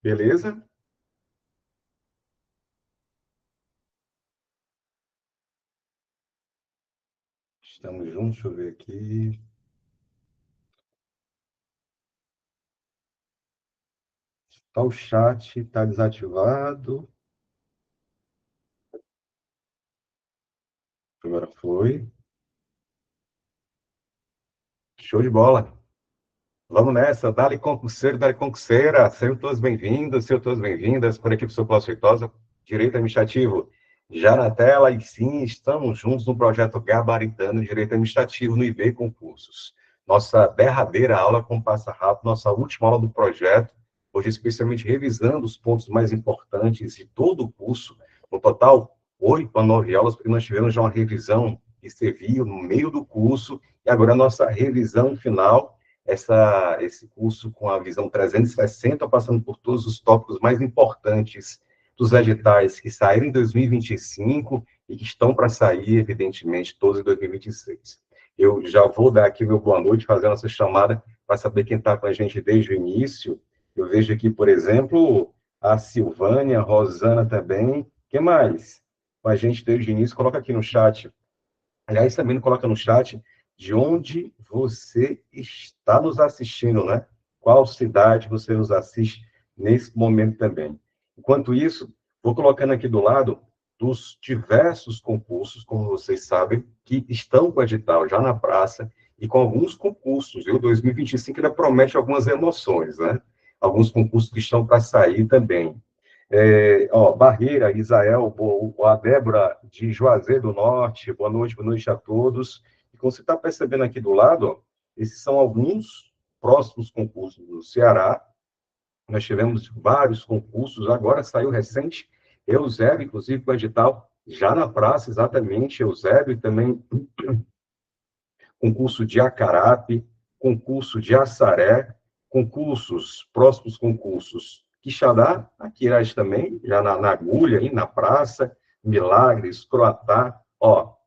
Beleza? Estamos juntos, deixa eu ver aqui. Tá, o chat está desativado. Agora foi. Show de bola. Vamos nessa. Dale concurseira. Sejam todos bem-vindos, sejam todas bem-vindas. Por aqui, professor Cláudio Feitosa, Direito Administrativo. Já na tela, e sim, estamos juntos no projeto Gabaritando Direito Administrativo no IB Concursos. Nossa derradeira aula com passa rápido, nossa última aula do projeto, hoje especialmente revisando os pontos mais importantes de todo o curso. No total, 8 a 9 aulas, porque nós tivemos já uma revisão que serviu no meio do curso, e agora a nossa revisão final, esse curso com a visão 360, passando por todos os tópicos mais importantes dos editais que saíram em 2025 e que estão para sair, evidentemente, todos em 2026. Eu já vou dar aqui meu boa noite, fazer a nossa chamada para saber quem está com a gente desde o início. Eu vejo aqui, por exemplo, a Silvânia, a Rosana também. Quem mais? Com a gente desde o início, coloca aqui no chat. Aliás, também coloca no chat de onde você está nos assistindo, né? Qual cidade você nos assiste nesse momento também. Enquanto isso, vou colocando aqui do lado dos diversos concursos, como vocês sabem, que estão com o edital já na praça e com alguns concursos. E o 2025 ainda promete algumas emoções, né? Alguns concursos que estão para sair também. Barreira, Isael, a Débora de Juazeiro do Norte, boa noite a todos. E como você está percebendo aqui do lado, ó, esses são alguns próximos concursos do Ceará. Nós tivemos vários concursos, agora saiu recente, Eusébio, inclusive, com o edital já na praça, exatamente, Eusébio, e também concurso de Acarape, concurso de Assaré, próximos concursos Quixadá, aqui também, já na agulha, aí na praça, Milagres, Croatá,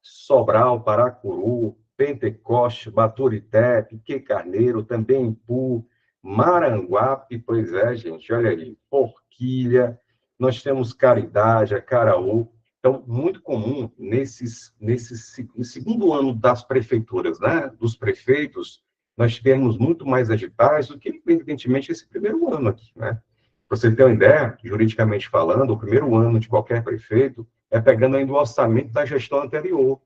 Sobral, Paracuru, Pentecoste, Baturité, Piquet Carneiro, também Ipu, Maranguape, pois é, gente, olha aí, Forquilha, nós temos Caridade, Acaraú, então, muito comum no segundo ano das prefeituras, né, dos prefeitos, nós temos muito mais editais do que, evidentemente, esse primeiro ano aqui, né? Para você ter uma ideia, juridicamente falando, o primeiro ano de qualquer prefeito é pegando ainda o orçamento da gestão anterior.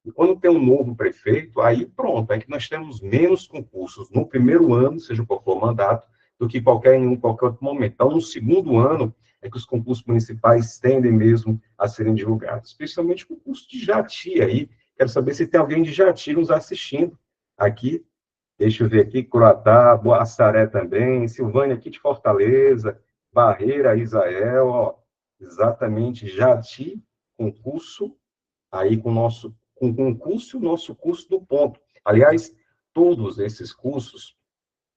E quando tem um novo prefeito, aí pronto, é que nós temos menos concursos no primeiro ano, seja qual for o mandato, do que em qualquer outro momento. Então, no segundo ano, é que os concursos municipais tendem mesmo a serem divulgados, especialmente o concurso de Jati aí. Quero saber se tem alguém de Jati nos assistindo aqui. Deixa eu ver aqui, Curatá, Boaçaré também, Silvânia aqui de Fortaleza, Barreira, Isael, exatamente, Jati, concurso aí com o concurso, o nosso curso do ponto. Aliás, todos esses cursos,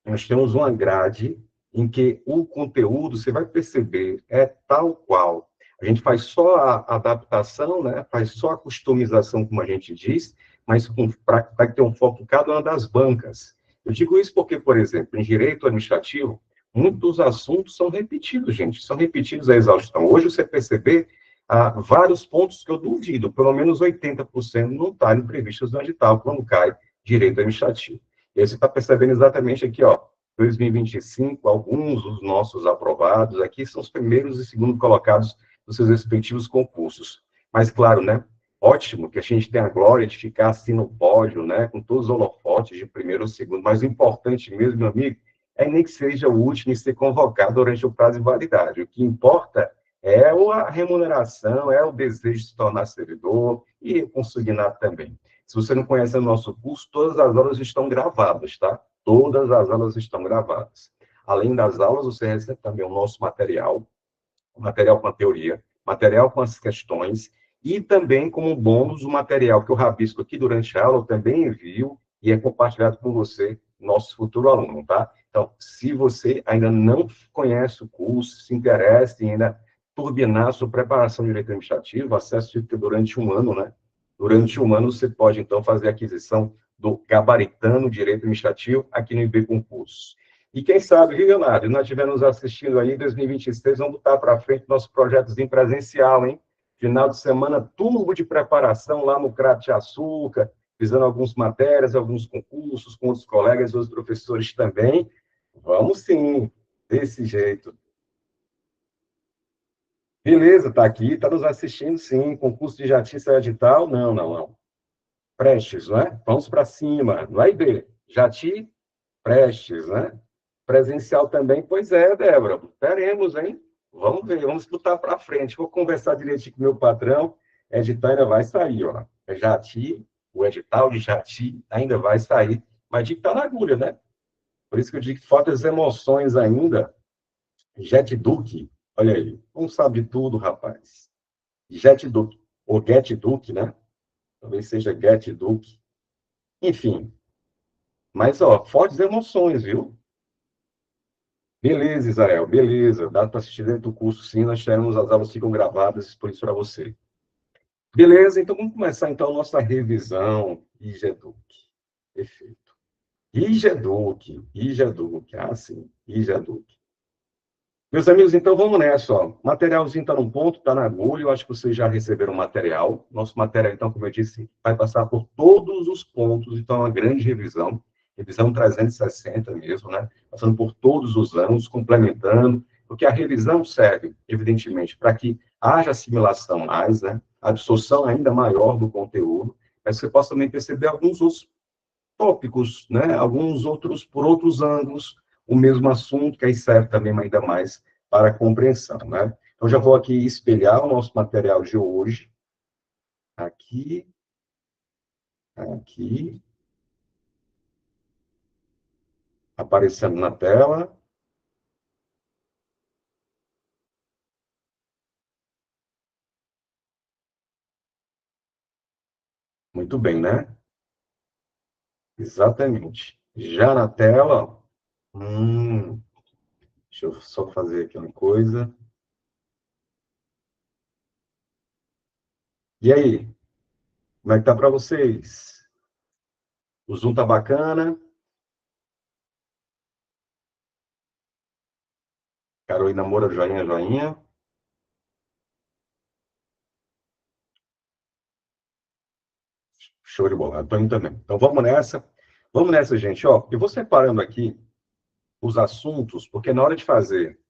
nós temos uma grade em que o conteúdo, você vai perceber, é tal qual. A gente faz só a adaptação, né? Faz só a customização, como a gente diz, mas para ter um foco em cada uma das bancas. Eu digo isso porque, por exemplo, em direito administrativo, muitos assuntos são repetidos, gente, são repetidos à exaustão. Hoje, você perceber, há vários pontos que eu duvido, pelo menos 80% não estarem previstos no edital, quando cai direito administrativo. E aí você está percebendo exatamente aqui, 2025, alguns dos nossos aprovados aqui são os primeiros e segundos colocados nos seus respectivos concursos. Mas, claro, né, ótimo que a gente tenha a glória de ficar assim no pódio, né, com todos os holofotes de primeiro ou segundo, mas o importante mesmo, meu amigo, é nem que seja o último e ser convocado durante o prazo de validade. O que importa é a remuneração, é o desejo de se tornar servidor e consignado também. Se você não conhece o nosso curso, todas as aulas estão gravadas, tá? Todas as aulas estão gravadas. Além das aulas, você recebe também o nosso material com a teoria, material com as questões, e também, como bônus, o material que eu rabisco aqui durante a aula, eu também envio e é compartilhado com você, nosso futuro aluno, tá? Então, se você ainda não conhece o curso, se interessa em ainda turbinar a sua preparação de direito administrativo, acesse durante um ano, né? Durante um ano, você pode, então, fazer a aquisição do Gabaritano Direito Administrativo aqui no IB Concursos. E quem sabe, viu, Leonardo, nós estivermos assistindo aí em 2026, vamos botar para frente nosso projetozinho presencial, hein? Final de semana, turbo de preparação lá no Crato de Açúcar, fazendo algumas matérias, alguns concursos com outros colegas, outros professores também. Vamos sim, desse jeito. Beleza, tá aqui, tá nos assistindo, sim. Concurso de Jati edital? Não, não, não. Prestes, né? Vamos para cima. Vai ver. Jati, Prestes, né? Presencial também? Pois é, Débora. Teremos, hein? Vamos ver, vamos botar para frente. Vou conversar direitinho com o meu patrão. Edital ainda vai sair, ó. Jati, o edital de Jati ainda vai sair. Mas digo que tá na agulha, né? Por isso que eu digo que faltam as emoções ainda. Jet Duke, olha aí. Não sabe de tudo, rapaz. Jet Duke, ou Get Duke, né? Talvez seja Get Duke. Enfim. Mas, ó, fortes emoções, viu? Beleza, Israel, beleza. Dá para assistir dentro do curso, sim. Nós teremos as aulas ficam gravadas, por isso para você. Beleza, então vamos começar então a nossa revisão IGEDUC. Perfeito. IGEDUC. Ah, sim, IGEDUC. Meus amigos, então vamos nessa, ó. O materialzinho está num ponto, está na agulha. Eu acho que vocês já receberam o material. Nosso material, então, como eu disse, vai passar por todos os pontos. Então, é uma grande revisão. Revisão 360 mesmo, né? Passando por todos os anos, complementando. Porque a revisão serve, evidentemente, para que haja assimilação mais, né? Absorção ainda maior do conteúdo. Mas você possa também perceber alguns outros tópicos, né? Alguns outros, por outros ângulos, o mesmo assunto, que aí serve também ainda mais para a compreensão, né? Então, já vou aqui espelhar o nosso material de hoje. Aqui, aqui, aparecendo na tela. Muito bem, né? Exatamente. Já na tela, deixa eu só fazer aqui uma coisa. E aí, como é que tá para vocês? O Zoom tá bacana? Carolina Moura, joinha, joinha. Show de bola. Antônio também. Então, vamos nessa. Vamos nessa, gente. Ó, eu vou separando aqui os assuntos, porque na hora de fazer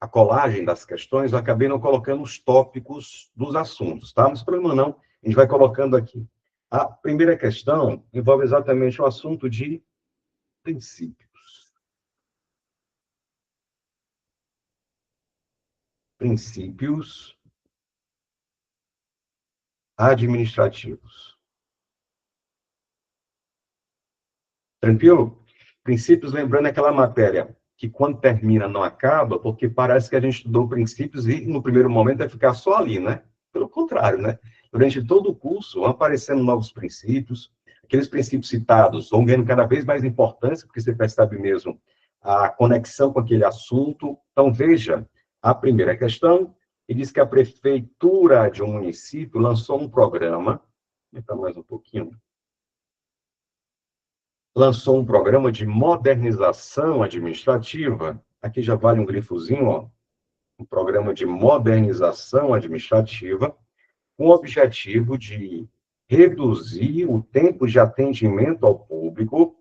a colagem das questões, eu acabei não colocando os tópicos dos assuntos, tá? Mas problema não, a gente vai colocando aqui. A primeira questão envolve exatamente o assunto de princípios. Princípios administrativos. Tranquilo? Princípios, lembrando aquela matéria que quando termina não acaba, porque parece que a gente estudou princípios e no primeiro momento vai ficar só ali, né? Pelo contrário, né? Durante todo o curso vão aparecendo novos princípios, aqueles princípios citados vão ganhando cada vez mais importância, porque você percebe mesmo a conexão com aquele assunto. Então, veja, a primeira questão, ele diz que a prefeitura de um município lançou um programa, vou aumentar mais um pouquinho, lançou um programa de modernização administrativa. Aqui já vale um grifozinho, ó. Um programa de modernização administrativa, com o objetivo de reduzir o tempo de atendimento ao público,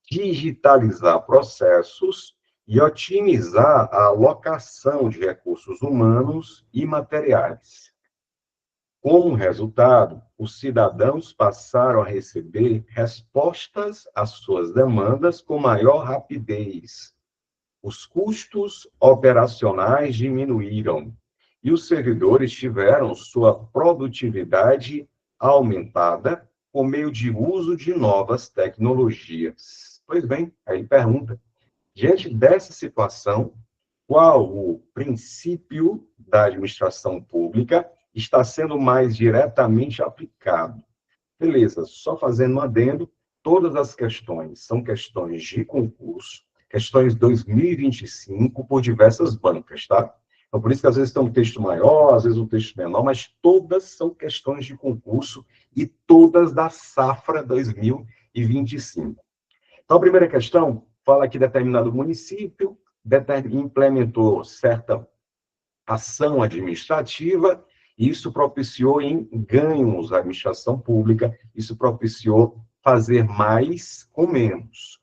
digitalizar processos e otimizar a alocação de recursos humanos e materiais. Como resultado, os cidadãos passaram a receber respostas às suas demandas com maior rapidez. Os custos operacionais diminuíram e os servidores tiveram sua produtividade aumentada por meio de uso de novas tecnologias. Pois bem, aí pergunta, diante dessa situação, qual o princípio da administração pública está sendo mais diretamente aplicado? Beleza, só fazendo um adendo, todas as questões são questões de concurso, questões 2025 por diversas bancas, tá? Então, por isso que às vezes tem um texto maior, às vezes um texto menor, mas todas são questões de concurso e todas da safra 2025. Então, a primeira questão, fala que determinado município implementou certa ação administrativa, e isso propiciou em ganhos à administração pública, isso propiciou fazer mais com menos.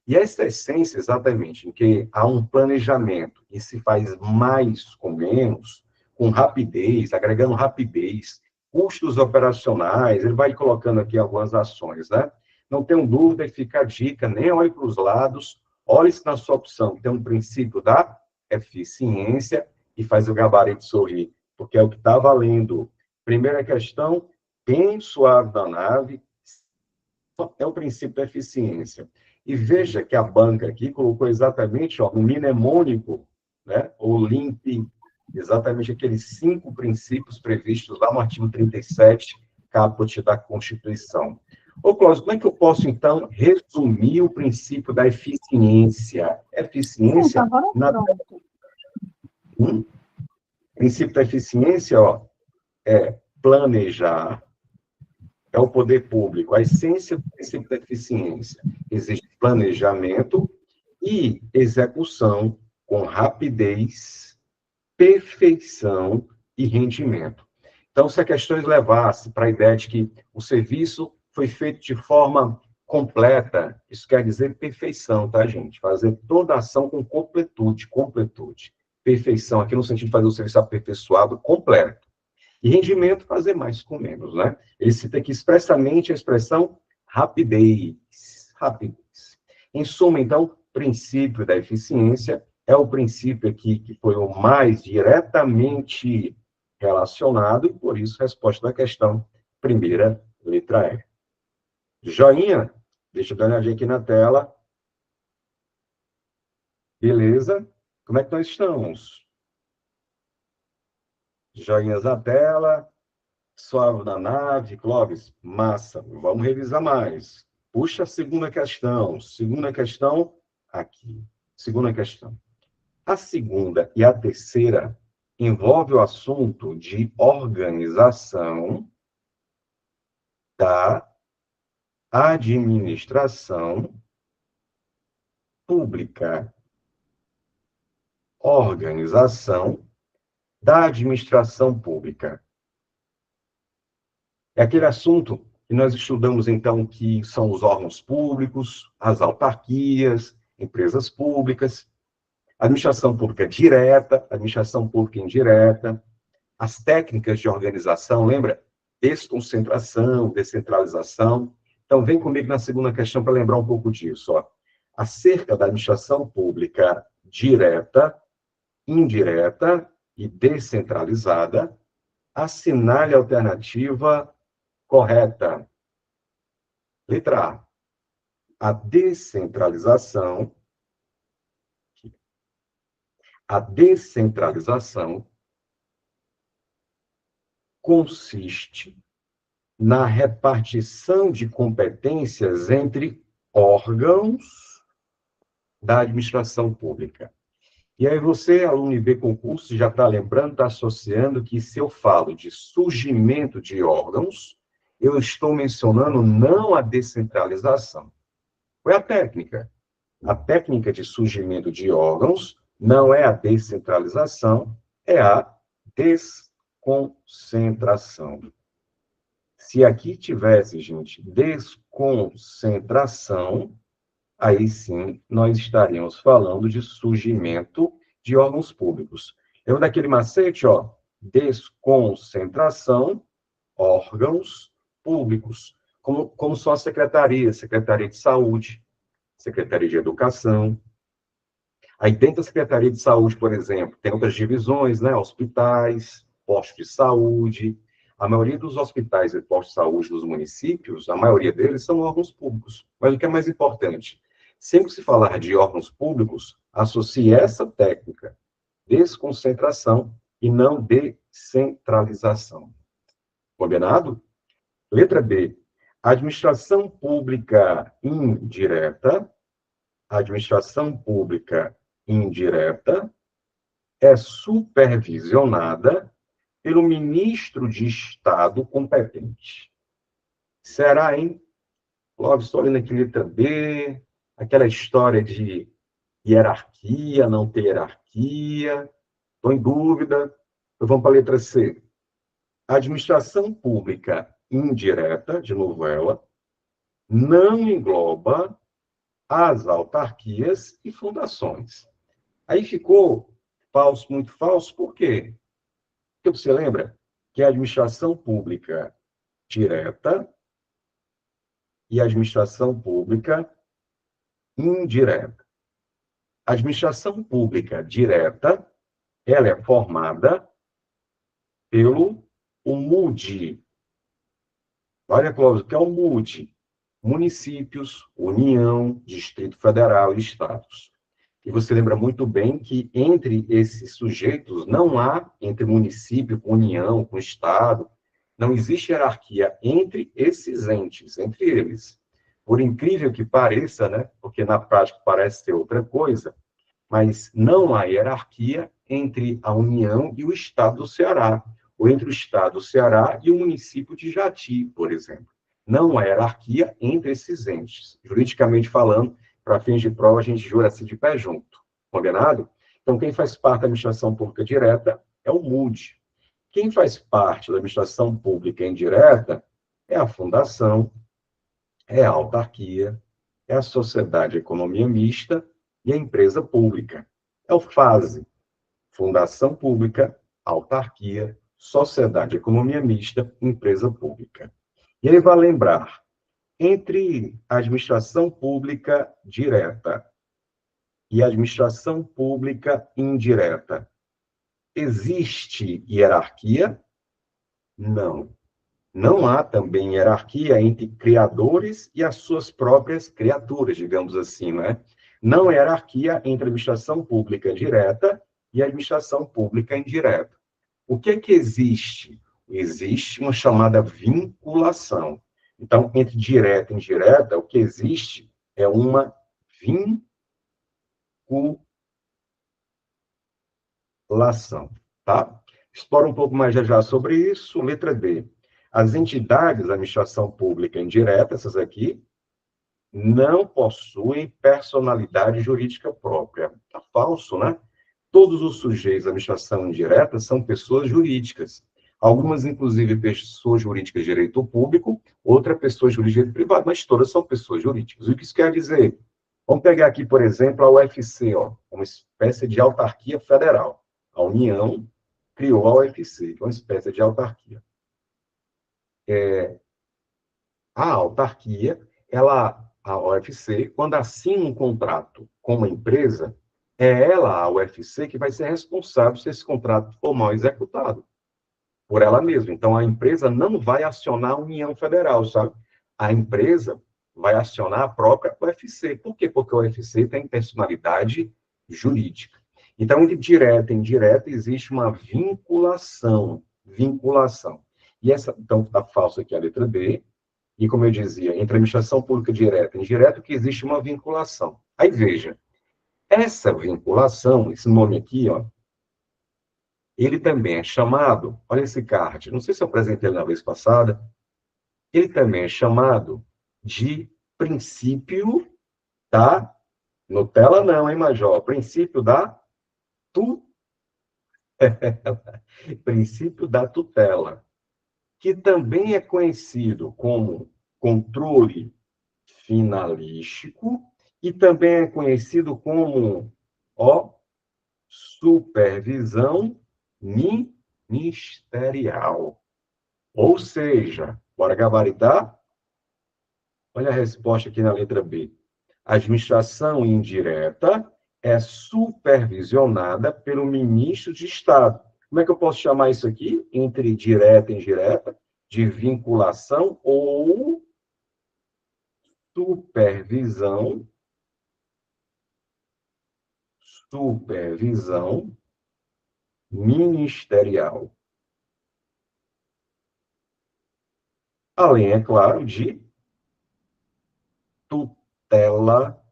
E essa essência, exatamente, em que há um planejamento e se faz mais com menos, com rapidez, agregando rapidez, custos operacionais, ele vai colocando aqui algumas ações, né? Não tenho dúvida, e fica a dica, nem olhe para os lados, olhe se na sua opção tem um princípio da eficiência e faz o gabarito sorrir, porque é o que está valendo. Primeira questão, bem suave da nave, é o princípio da eficiência. E veja que a banca aqui colocou exatamente no mnemônico, né, ou LIMP, exatamente aqueles 5 princípios previstos lá no artigo 37, caput da Constituição. Ô, Cláudio, como é que eu posso, então, resumir o princípio da eficiência? Eficiência na... O princípio da eficiência, é planejar, é o poder público. A essência do princípio da eficiência. Existe planejamento e execução com rapidez, perfeição e rendimento. Então, se a questão levasse para a ideia de que o serviço foi feito de forma completa, isso quer dizer perfeição, tá, gente? Fazer toda a ação com completude. Perfeição, aqui no sentido de fazer o serviço aperfeiçoado, completo. E rendimento, fazer mais com menos, né? Ele cita aqui expressamente a expressão rapidez. Em suma, então, princípio da eficiência é o princípio aqui que foi o mais diretamente relacionado, e por isso, resposta da questão, primeira letra E. Joinha? Deixa eu dar uma olhadinha aqui na tela. Beleza? Como é que nós estamos? Joinhas na tela. Suave na nave, Clóvis, massa. Vamos revisar mais. Puxa a segunda questão. Segunda questão, aqui. Segunda questão. A segunda e a terceira envolve o assunto de organização da administração pública. Organização da administração pública. É aquele assunto que nós estudamos, então, que são os órgãos públicos, as autarquias, empresas públicas, administração pública direta, administração pública indireta, as técnicas de organização, lembra? Desconcentração, descentralização. Então, vem comigo na segunda questão para lembrar um pouco disso. Acerca da administração pública direta, indireta e descentralizada, assinale a alternativa correta. Letra A. A descentralização consiste na repartição de competências entre órgãos da administração pública. E aí você, aluno IB Concurso, já está lembrando, está associando que se eu falo de surgimento de órgãos, eu estou mencionando não a descentralização. Qual é a técnica? A técnica de surgimento de órgãos não é a descentralização, é a desconcentração. Se aqui tivesse, gente, desconcentração, aí sim nós estaríamos falando de surgimento de órgãos públicos. Lembra daquele macete, desconcentração, órgãos públicos, como são as secretarias, Secretaria de Saúde, Secretaria de Educação. Aí dentro da Secretaria de Saúde, por exemplo, tem outras divisões, né? Hospitais, postos de saúde. A maioria dos hospitais e postos de saúde dos municípios, a maioria deles são órgãos públicos. Mas o que é mais importante? Sempre que se falar de órgãos públicos, associe essa técnica, desconcentração e não descentralização. Combinado? Letra B. Administração pública indireta. Administração pública indireta é supervisionada pelo ministro de Estado competente. Será, hein? Logo, estou olhando aqui letra B. aquela história de hierarquia, não ter hierarquia. Estou em dúvida. Então, vamos para a letra C. A administração pública indireta, de novo ela, não engloba as autarquias e fundações. Aí ficou falso, muito falso, por quê? Porque você lembra que a administração pública direta e a administração pública indireta. A administração pública direta, ela é formada pelo o MUD. Olha, Cláudio, o que é o MUD? Municípios, União, Distrito Federal e Estados. E você lembra muito bem que entre esses sujeitos não há, entre município, com União, com Estado, não existe hierarquia entre esses entes, entre eles. Por incrível que pareça, né? Porque na prática parece ser outra coisa, mas não há hierarquia entre a União e o Estado do Ceará, ou entre o Estado do Ceará e o município de Jati, por exemplo. Não há hierarquia entre esses entes. Juridicamente falando, para fins de prova, a gente jura-se de pé junto. Combinado? Então, quem faz parte da administração pública direta é o MUD. Quem faz parte da administração pública indireta é a fundação, é a autarquia, é a sociedade de economia mista e a empresa pública. É o FASE, Fundação Pública, Autarquia, Sociedade de Economia Mista, Empresa Pública. E ele vai lembrar, entre a administração pública direta e a administração pública indireta, existe hierarquia? Não. Não há também hierarquia entre criadores e as suas próprias criaturas, digamos assim, não é? Não há hierarquia entre a administração pública direta e a administração pública indireta. O que é que existe? Existe uma chamada vinculação. Então, entre direta e indireta, o que existe é uma vinculação, tá? Explora um pouco mais já sobre isso. Letra D. As entidades da administração pública indireta, essas aqui, não possuem personalidade jurídica própria. Tá falso, né? Todos os sujeitos da administração indireta são pessoas jurídicas. Algumas, inclusive, pessoas jurídicas de direito público, outra pessoa jurídica de direito privado, mas todas são pessoas jurídicas. O que isso quer dizer? Vamos pegar aqui, por exemplo, a UFC, ó, uma espécie de autarquia federal. A União criou a UFC, que é uma espécie de autarquia. A autarquia, a UFC, quando assina um contrato com uma empresa, é ela, a UFC, que vai ser responsável se esse contrato for mal executado por ela mesma. Então, a empresa não vai acionar a União Federal, sabe? A empresa vai acionar a própria UFC. Por quê? Porque a UFC tem personalidade jurídica. Então, entre direta e indireta, existe uma vinculação. Vinculação. E essa, então, está falso aqui a letra B. E, como eu dizia, entre a administração pública direta e indireta, que existe uma vinculação. Aí, veja, essa vinculação, esse nome aqui, ó, ele também é chamado, olha esse card, não sei se eu apresentei ele na vez passada, ele também é chamado de princípio da, Nutella não, hein, Major? Princípio da tu, princípio da tutela, que também é conhecido como controle finalístico e também é conhecido como, ó, supervisão ministerial. Ou seja, bora gabaritar? Olha a resposta aqui na letra B. A administração indireta é supervisionada pelo ministro de Estado. Como é que eu posso chamar isso aqui? Entre direta e indireta, de vinculação ou supervisão, supervisão ministerial. Além, é claro, de tutela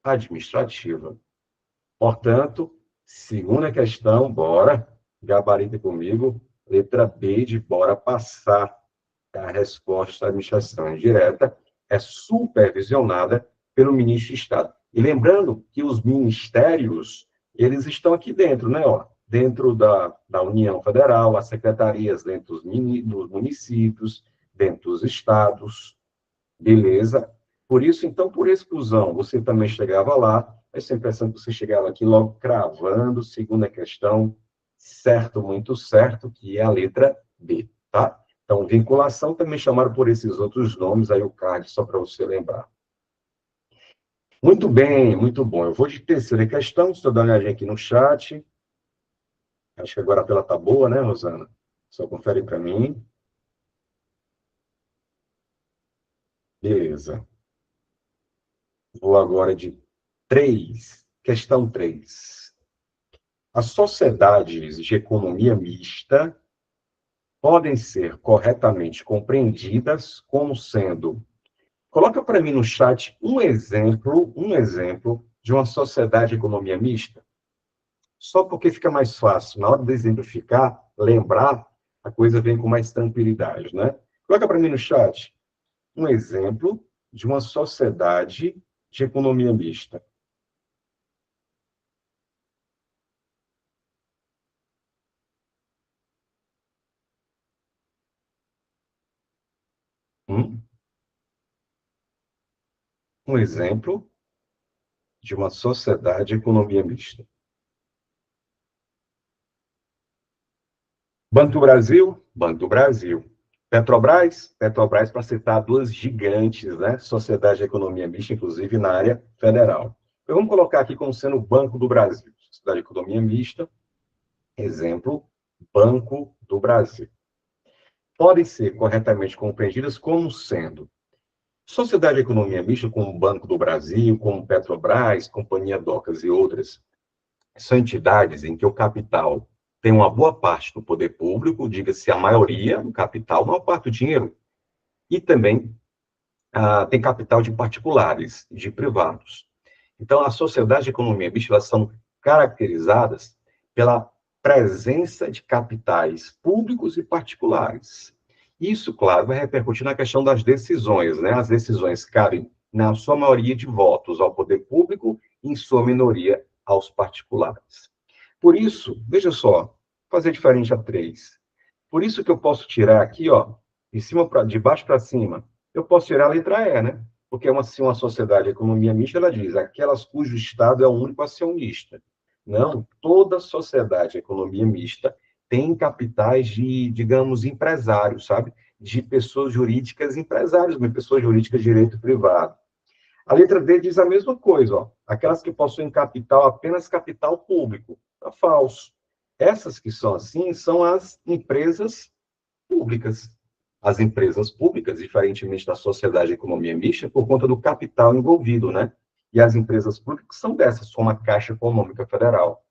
administrativa. Portanto, segunda questão, bora, gabarita comigo, letra B de bora passar. A resposta da administração indireta é supervisionada pelo ministro de Estado. E lembrando que os ministérios, eles estão aqui dentro, né? Ó, dentro da União Federal, as secretarias dentro dos municípios, dentro dos estados, beleza? Por isso, então, por exclusão, você também chegava lá, essa impressão que você chegava aqui logo cravando, segunda questão, certo, muito certo, que é a letra B, tá? Então, vinculação também chamaram por esses outros nomes, aí o card, só para você lembrar. Muito bem, muito bom. Eu vou de terceira questão, estou dando uma olhadinha aqui no chat. Acho que agora a tela está boa, né, Rosana? Só confere para mim. Beleza. Vou agora de 3. Questão 3. As sociedades de economia mista podem ser corretamente compreendidas como sendo... Coloca para mim no chat um exemplo de uma sociedade de economia mista. Só porque fica mais fácil, na hora de exemplificar, lembrar, a coisa vem com mais tranquilidade, né? Coloca para mim no chat um exemplo de uma sociedade de economia mista. Um exemplo de uma sociedade de economia mista. Banco do Brasil? Banco do Brasil. Petrobras? Petrobras, para citar duas gigantes, né? Sociedade de economia mista, inclusive na área federal. Então, vamos colocar aqui como sendo o Banco do Brasil. Sociedade de economia mista, exemplo, Banco do Brasil. Podem ser corretamente compreendidas como sendo sociedade de economia mista, como Banco do Brasil, como Petrobras, Companhia Docas e outras, são entidades em que o capital tem uma boa parte do poder público, diga-se a maioria do capital, uma parte do dinheiro, e também tem capital de particulares, de privados. Então, as sociedades de economia mista, elas são caracterizadas pela presença de capitais públicos e particulares. Isso, claro, vai repercutir na questão das decisões, né? As decisões cabem, na sua maioria, de votos ao poder público e, em sua minoria, aos particulares. Por isso, veja só, fazer diferente a 3. Por isso que eu posso tirar aqui, ó, de baixo para cima, eu posso tirar a letra E, né? Porque se uma sociedade de economia mista, ela diz aquelas cujo Estado é o único acionista. Não, toda sociedade de economia mista tem capitais de, digamos, empresários, sabe? De pessoas jurídicas empresários, de pessoas jurídicas de direito privado. A letra D diz a mesma coisa, ó. Aquelas que possuem capital, apenas capital público. Tá falso. Essas que são assim são as empresas públicas. As empresas públicas, diferentemente da sociedade de economia mista, por conta do capital envolvido, né? E as empresas públicas são dessas, como a Caixa Econômica Federal.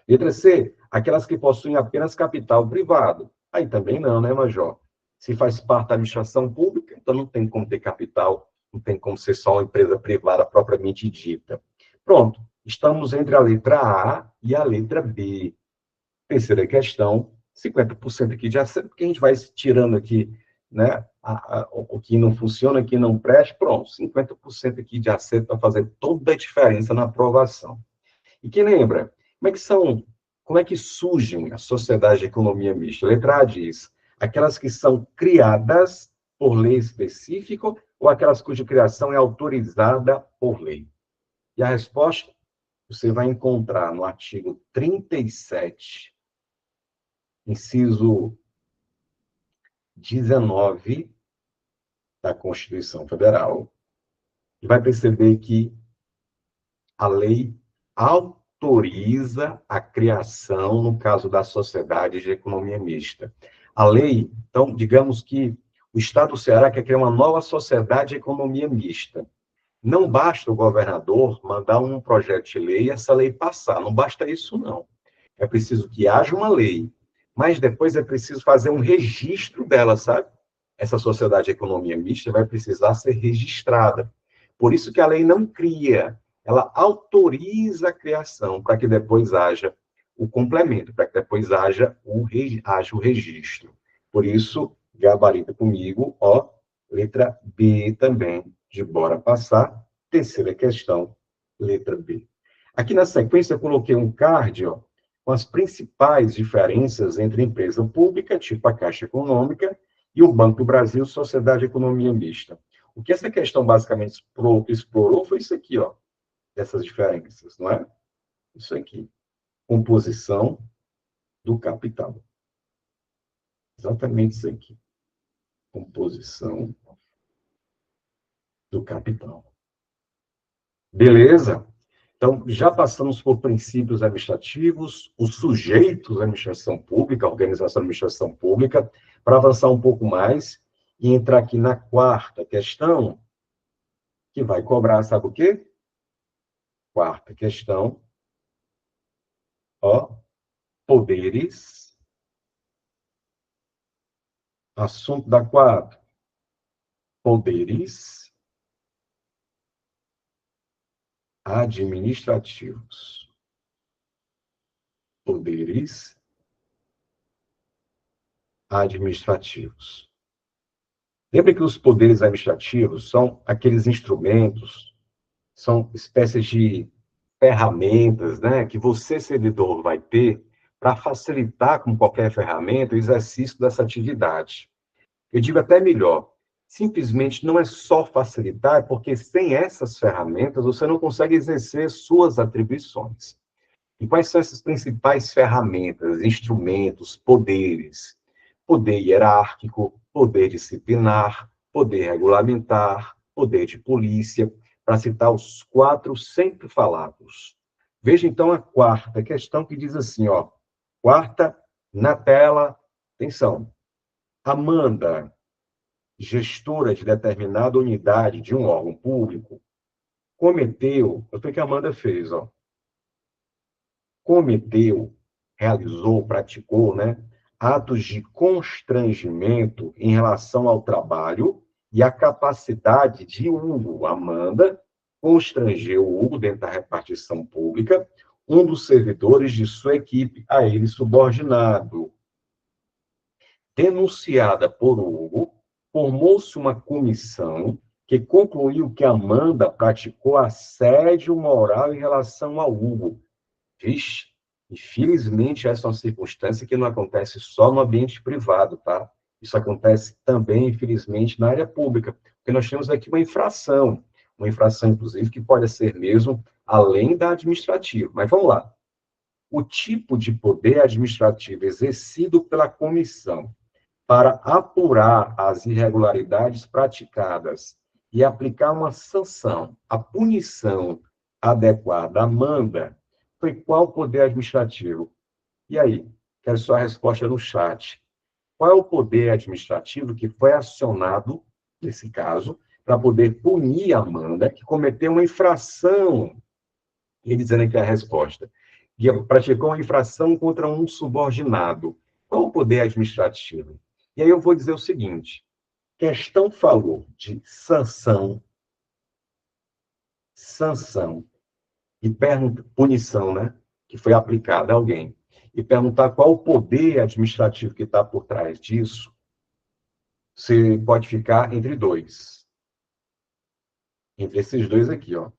Letra C, aquelas que possuem apenas capital privado. Aí também não, né, Major? Se faz parte da administração pública, então não tem como ter capital, não tem como ser só uma empresa privada propriamente dita. Pronto, estamos entre a letra A e a letra B. Terceira questão, 50% aqui de acerto, porque a gente vai tirando aqui, né, o que não funciona, o que não presta, pronto, 50% aqui de acerto para fazer toda a diferença na aprovação. E que lembra, como é que surgem as sociedades de economia mista? A letra A diz, aquelas que são criadas por lei específica ou aquelas cuja criação é autorizada por lei? E a resposta você vai encontrar no artigo 37, inciso 19 da Constituição Federal, e vai perceber que a lei autoriza a criação, no caso da sociedade de economia mista. A lei, então, digamos que o Estado do Ceará quer criar uma nova sociedade de economia mista. Não basta o governador mandar um projeto de lei e essa lei passar, não basta isso, não. É preciso que haja uma lei, mas depois é preciso fazer um registro dela, sabe? Essa sociedade de economia mista vai precisar ser registrada. Por isso que a lei não cria, ela autoriza a criação, para que depois haja o complemento, para que depois haja o registro. Por isso, gabarita comigo, ó, Letra B também, de bora passar. Terceira questão, letra B. Aqui na sequência, eu coloquei um card, ó, com as principais diferenças entre empresa pública, tipo a Caixa Econômica, e o Banco do Brasil, Sociedade de Economia Mista. O que essa questão basicamente explorou foi isso aqui, ó, dessas diferenças, não é? Isso aqui. Composição do capital. Exatamente isso aqui. Composição do capital. Beleza? Então, já passamos por princípios administrativos, os sujeitos da administração pública, a organização da administração pública, para avançar um pouco mais e entrar aqui na quarta questão, que vai cobrar, sabe o quê? Quarta questão, ó, poderes, assunto da quadra, poderes administrativos. Poderes administrativos. Lembre que os poderes administrativos são aqueles instrumentos, são espécies de ferramentas, né, que você, servidor, vai ter para facilitar, como qualquer ferramenta, o exercício dessa atividade. Eu digo até melhor, simplesmente não é só facilitar, porque sem essas ferramentas você não consegue exercer suas atribuições. E quais são essas principais ferramentas, instrumentos, poderes? Poder hierárquico, poder disciplinar, poder regulamentar, poder de polícia, para citar os 4 sempre falados. Veja, então, a quarta questão que diz assim, ó, quarta, na tela, atenção, Amanda, gestora de determinada unidade de um órgão público, cometeu, o que a Amanda fez, ó, cometeu, realizou, praticou, né, atos de constrangimento em relação ao trabalho e à capacidade de Hugo. Amanda constrangeu o Hugo dentro da repartição pública, um dos servidores de sua equipe, a ele subordinado. Denunciada por Hugo, formou-se uma comissão que concluiu que Amanda praticou assédio moral em relação ao Hugo. Vixe, infelizmente, essa é uma circunstância que não acontece só no ambiente privado, tá? Isso acontece também, infelizmente, na área pública, porque nós temos aqui uma infração, inclusive, que pode ser mesmo além da administrativa. Mas vamos lá. O tipo de poder administrativo exercido pela comissão para apurar as irregularidades praticadas e aplicar uma sanção, a punição adequada, Amanda, foi qual poder administrativo? E aí? Quero sua resposta no chat. Qual é o poder administrativo que foi acionado, nesse caso, para poder punir a Amanda, que cometeu uma infração? Ele dizendo aqui a resposta. Que praticou uma infração contra um subordinado. Qual o poder administrativo? E aí eu vou dizer o seguinte. Questão falou de sanção e punição, né, que foi aplicada a alguém, e perguntar qual o poder administrativo que está por trás disso, você pode ficar entre dois. Entre esses dois aqui, ó.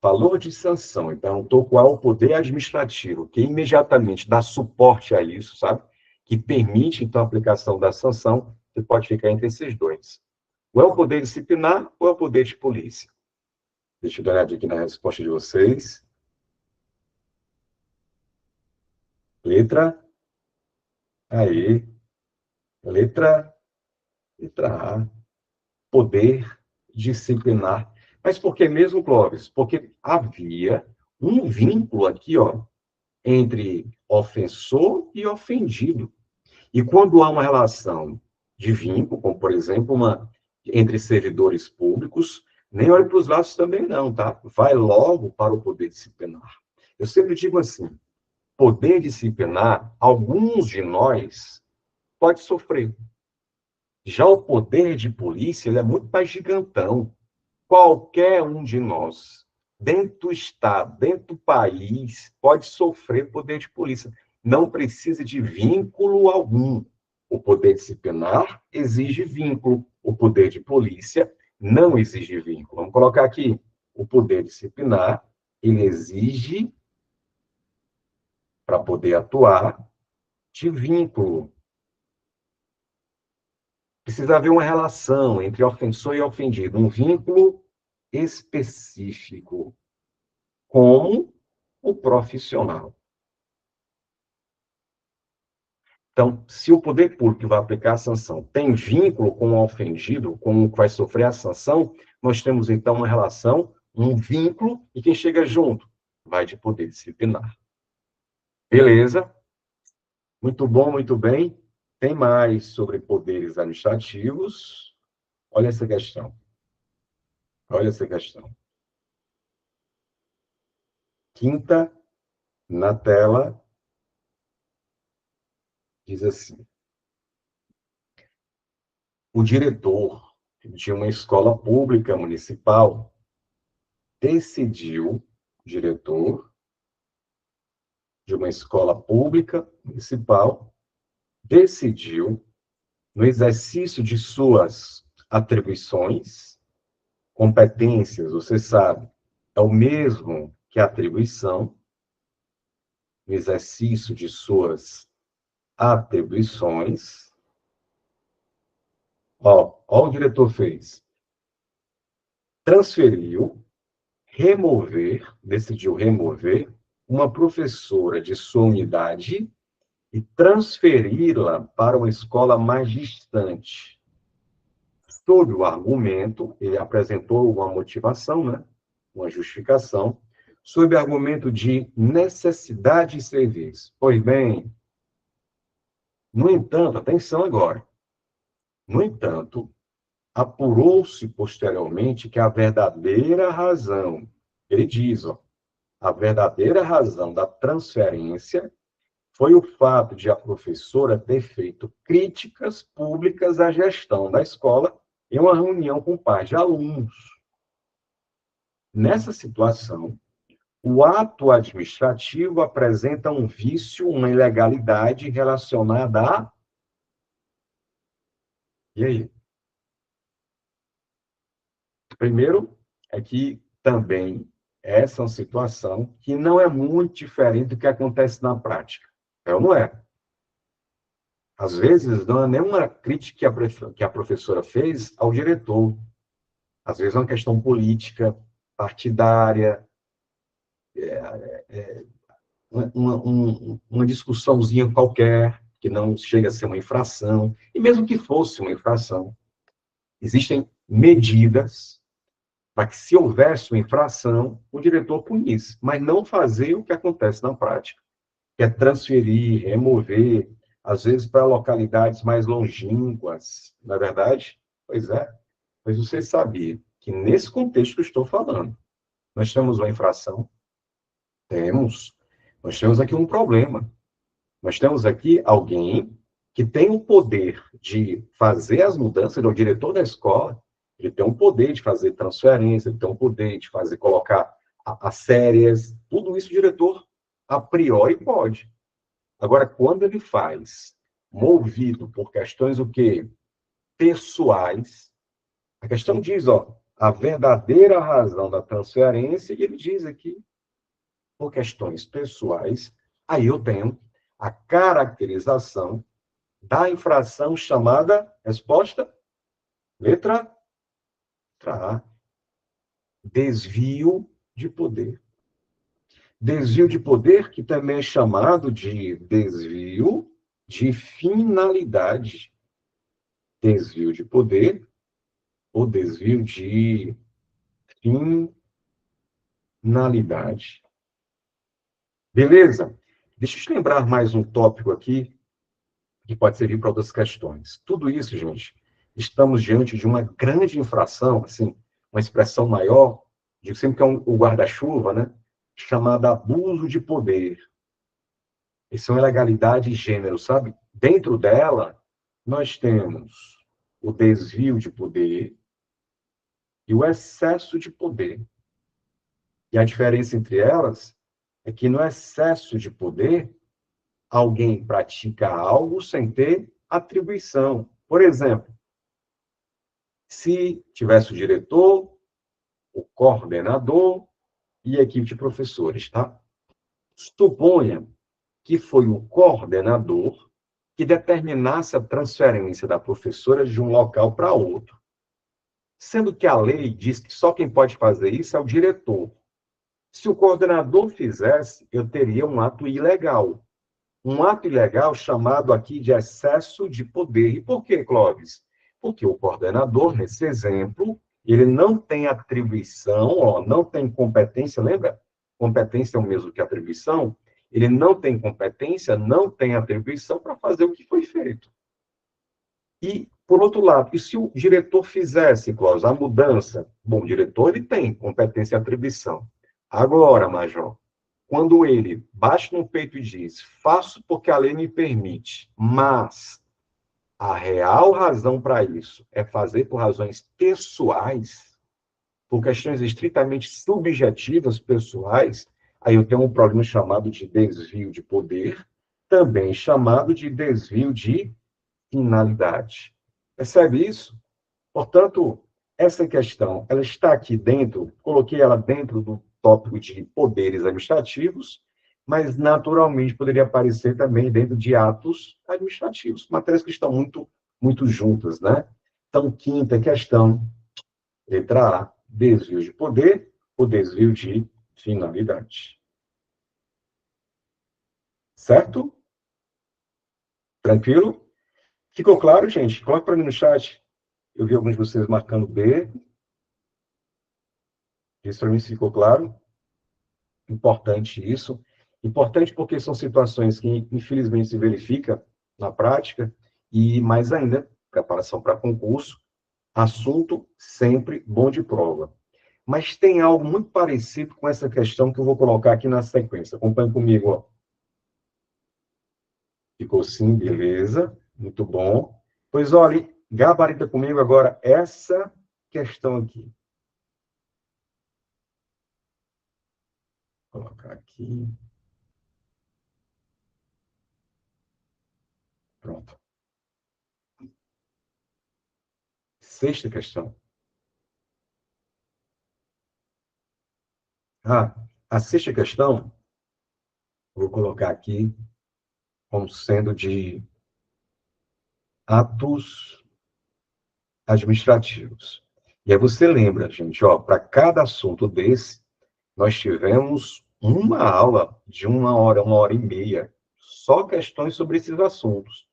Falou de sanção e perguntou qual o poder administrativo que imediatamente dá suporte a isso, sabe? Que permite, então, a aplicação da sanção, você pode ficar entre esses dois. Ou é o poder disciplinar ou é o poder de polícia. Deixa eu dar uma olhada aqui na resposta de vocês. Letra. Aí. Letra A. Poder disciplinar. Mas por que mesmo, Clóvis? Porque havia um vínculo aqui, ó, entre ofensor e ofendido. E quando há uma relação de vínculo, como, por exemplo, entre servidores públicos, nem olhe para os lados também não, tá? Vai logo para o poder disciplinar. Eu sempre digo assim, poder disciplinar, alguns de nós pode sofrer. Já o poder de polícia, ele é muito mais gigantão. Qualquer um de nós, dentro do Estado, dentro do país, pode sofrer poder de polícia. Não precisa de vínculo algum. O poder disciplinar exige vínculo. O poder de polícia não exige vínculo. Vamos colocar aqui. O poder disciplinar, ele exige, para poder atuar, de vínculo. Precisa haver uma relação entre ofensor e ofendido, um vínculo específico, como o profissional. Então, se o poder público vai aplicar a sanção tem vínculo com o ofendido, com o que vai sofrer a sanção, nós temos, então, uma relação, um vínculo, e quem chega junto vai de poder disciplinar. Beleza? Muito bom, muito bem. Tem mais sobre poderes administrativos. Olha essa questão. Olha essa questão. Quinta, na tela, diz assim: o diretor de uma escola pública municipal decidiu, diretor de uma escola pública municipal decidiu, no exercício de suas atribuições, competências, você sabe, é o mesmo que atribuição, no exercício de suas atribuições. Ó, o diretor fez. Transferiu, decidiu remover uma professora de sua unidade e transferi-la para uma escola mais distante. Sob o argumento, ele apresentou uma motivação, né? Uma justificação, sob o argumento de necessidade de serviço. Pois bem, no entanto, atenção agora, no entanto, apurou-se posteriormente que a verdadeira razão, ele diz, ó, a verdadeira razão da transferência foi o fato de a professora ter feito críticas públicas à gestão da escola em uma reunião com pais de alunos. Nessa situação, o ato administrativo apresenta um vício, uma ilegalidade relacionada a... E aí? Primeiro, é que também essa é uma situação que não é muito diferente do que acontece na prática. É ou não é? Às vezes, não é nenhuma crítica que a professora fez ao diretor. Às vezes é uma questão política, partidária, uma discussãozinha qualquer, que não chega a ser uma infração. E mesmo que fosse uma infração, existem medidas para que, se houvesse uma infração, o diretor punisse, mas não fazer o que acontece na prática, que é transferir, remover, às vezes para localidades mais longínquas, não é verdade? Pois é. Mas você sabia que, nesse contexto que eu estou falando, nós temos uma infração? Temos. Nós temos aqui um problema. Nós temos aqui alguém que tem o poder de fazer as mudanças, ele é o diretor da escola, ele tem o poder de fazer transferência, ele tem o poder de fazer, colocar as séries, tudo isso o diretor, a priori, pode. Agora, quando ele faz, movido por questões o quê? Pessoais, a questão diz, ó, a verdadeira razão da transferência, e ele diz aqui, por questões pessoais, aí eu tenho a caracterização da infração chamada, resposta, letra A, desvio de poder. Desvio de poder, que também é chamado de desvio de finalidade. Desvio de poder ou desvio de finalidade. Beleza? Deixa eu te lembrar mais um tópico aqui, que pode servir para outras questões. Tudo isso, gente, estamos diante de uma grande infração, assim, uma expressão maior, digo sempre que é o guarda-chuva, né? Chamada abuso de poder. Isso é uma ilegalidade de gênero, sabe? Dentro dela, nós temos o desvio de poder e o excesso de poder. E a diferença entre elas é que no excesso de poder, alguém pratica algo sem ter atribuição. Por exemplo, se tivesse o diretor, o coordenador e a equipe de professores, tá? Suponha que foi o coordenador que determinasse a transferência da professora de um local para outro. Sendo que a lei diz que só quem pode fazer isso é o diretor. Se o coordenador fizesse, eu teria um ato ilegal. Um ato ilegal chamado aqui de excesso de poder. E por quê, Clóvis? Porque o coordenador, nesse exemplo, ele não tem atribuição, ó, não tem competência, lembra? Competência é o mesmo que atribuição. Ele não tem competência, não tem atribuição para fazer o que foi feito. E, por outro lado, e se o diretor fizesse, Clóvis, a mudança? Bom, o diretor ele tem competência e atribuição. Agora, Major, quando ele bate no peito e diz, faço porque a lei me permite, mas a real razão para isso é fazer por razões pessoais, por questões estritamente subjetivas, pessoais, aí eu tenho um problema chamado de desvio de poder, também chamado de desvio de finalidade. Percebe isso? Portanto, essa questão, ela está aqui dentro, coloquei ela dentro do tópico de poderes administrativos, mas naturalmente poderia aparecer também dentro de atos administrativos, matérias que estão muito juntas, né? Então, quinta questão, letra A, desvio de poder ou desvio de finalidade. Certo? Tranquilo? Ficou claro, gente? Coloque para mim no chat. Eu vi alguns de vocês marcando B. Isso para mim ficou claro. Importante isso. Importante porque são situações que, infelizmente, se verifica na prática, e mais ainda, preparação para concurso, assunto sempre bom de prova. Mas tem algo muito parecido com essa questão que eu vou colocar aqui na sequência. Acompanhe comigo, ó. Ficou sim, beleza. Muito bom. Pois olha, gabarita comigo agora essa questão aqui. Vou colocar aqui. Pronto. Sexta questão. A sexta questão, vou colocar aqui como sendo de atos administrativos. E aí você lembra, gente, ó, para cada assunto desse, nós tivemos uma aula de 1 hora e meia, só questões sobre esses assuntos.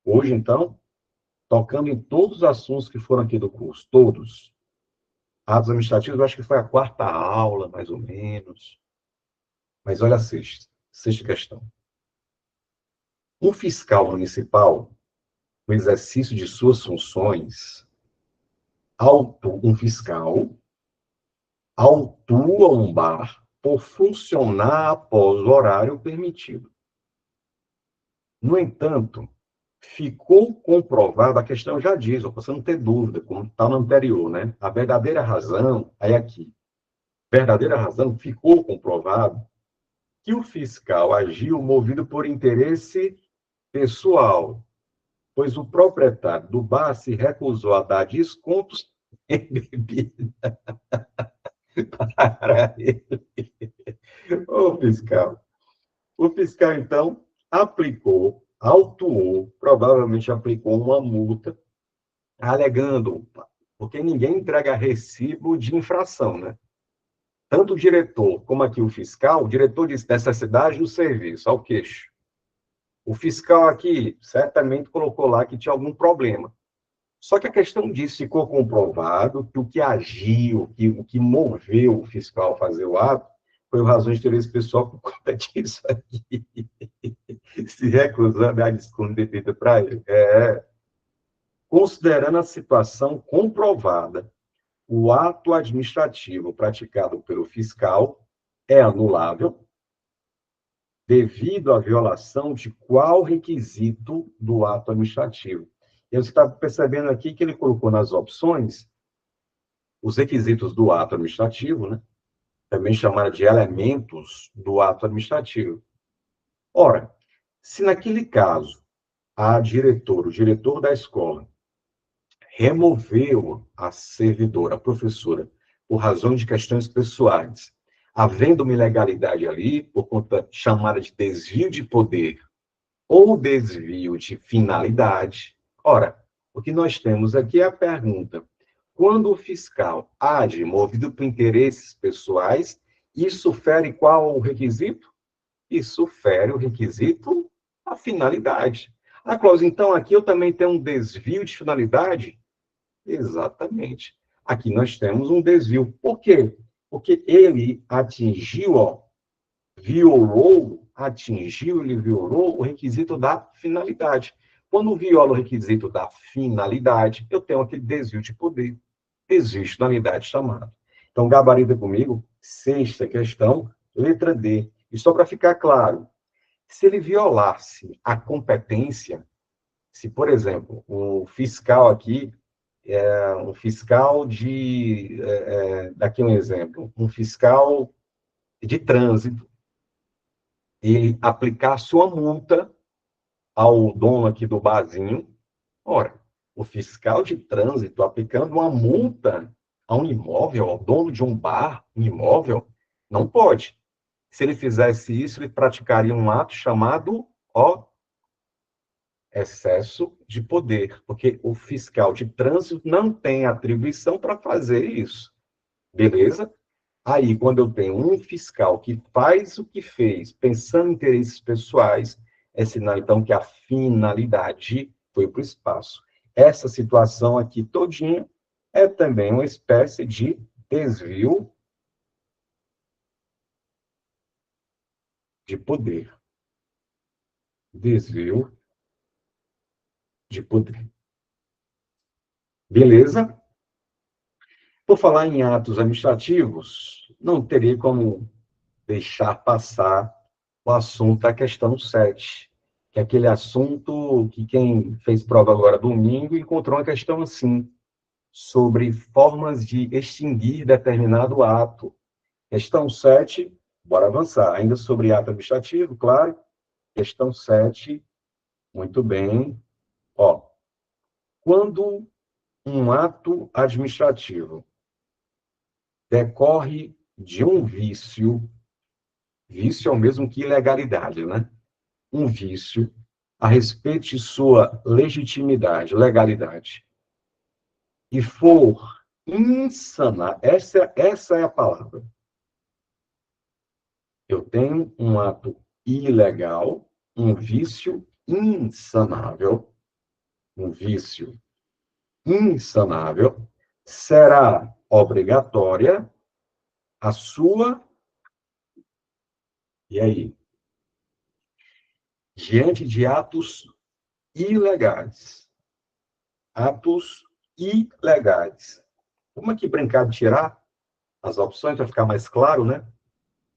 Hoje, então, tocando em todos os assuntos que foram aqui do curso, todos. Atos administrativos, eu acho que foi a quarta aula, mais ou menos. Mas olha a sexta questão. Um fiscal municipal, no exercício de suas funções, um fiscal autua um bar por funcionar após o horário permitido. No entanto, ficou comprovado, a questão já diz, para você não ter dúvida, como está no anterior, né? A verdadeira razão, aí aqui, verdadeira razão, ficou comprovado que o fiscal agiu movido por interesse pessoal, pois o proprietário do bar se recusou a dar descontos em bebida para ele. Ô, fiscal. O fiscal, então, autuou, provavelmente aplicou uma multa, alegando, porque ninguém entrega recibo de infração, né? Tanto o diretor como aqui o fiscal, o diretor disse necessidade do serviço, ao queixo. O fiscal aqui certamente colocou lá que tinha algum problema. Só que a questão disso ficou comprovado que o que agiu, o que moveu o fiscal a fazer o ato, foi razão de interesse pessoal por conta disso aqui. Se recusando a dar desconto devido para ele. Considerando a situação comprovada, o ato administrativo praticado pelo fiscal é anulável devido à violação de qual requisito do ato administrativo. E você está percebendo aqui que ele colocou nas opções os requisitos do ato administrativo, né? Também chamado de elementos do ato administrativo. Ora, se naquele caso a diretora, o diretor da escola, removeu a servidora, a professora, por razão de questões pessoais, havendo uma ilegalidade ali, por conta chamada de desvio de poder ou desvio de finalidade. Ora, o que nós temos aqui é a pergunta: quando o fiscal age movido por interesses pessoais, isso fere qual o requisito? Isso fere o requisito, a finalidade. Ah, Cláudio, então aqui eu também tenho um desvio de finalidade? Exatamente. Aqui nós temos um desvio. Por quê? Porque ele atingiu, ó, ele violou o requisito da finalidade. Quando viola o requisito da finalidade, eu tenho aquele desvio de poder, desvio de finalidade chamado. Então, gabarita comigo, sexta questão, letra D. E só para ficar claro, se ele violasse a competência, se, por exemplo, o fiscal aqui, um fiscal de, daqui um exemplo, um fiscal de trânsito, ele aplicar sua multa ao dono aqui do barzinho, ora, o fiscal de trânsito aplicando uma multa a um imóvel, ao dono de um bar, um imóvel, não pode. Se ele fizesse isso, ele praticaria um ato chamado, ó, excesso de poder, porque o fiscal de trânsito não tem atribuição para fazer isso. Beleza? Aí, quando eu tenho um fiscal que faz o que fez, pensando em interesses pessoais, é sinal, então, que a finalidade foi para o espaço. Essa situação aqui todinha é também uma espécie de desvio de poder. Desvio de poder. Beleza? Por falar em atos administrativos, não teria como deixar passar o assunto da questão 7, que é aquele assunto que quem fez prova agora domingo encontrou uma questão assim, sobre formas de extinguir determinado ato. Questão 7, bora avançar. Ainda sobre ato administrativo, claro. Questão 7, muito bem. Ó, quando um ato administrativo decorre de um vício, vício é o mesmo que ilegalidade, né? Um vício a respeito de sua legitimidade, legalidade, e for insana, essa é a palavra. Eu tenho um ato ilegal, um vício insanável, um vício insanável, será obrigatória a sua, e aí, diante de atos ilegais. Vamos aqui brincar de tirar as opções para ficar mais claro, né?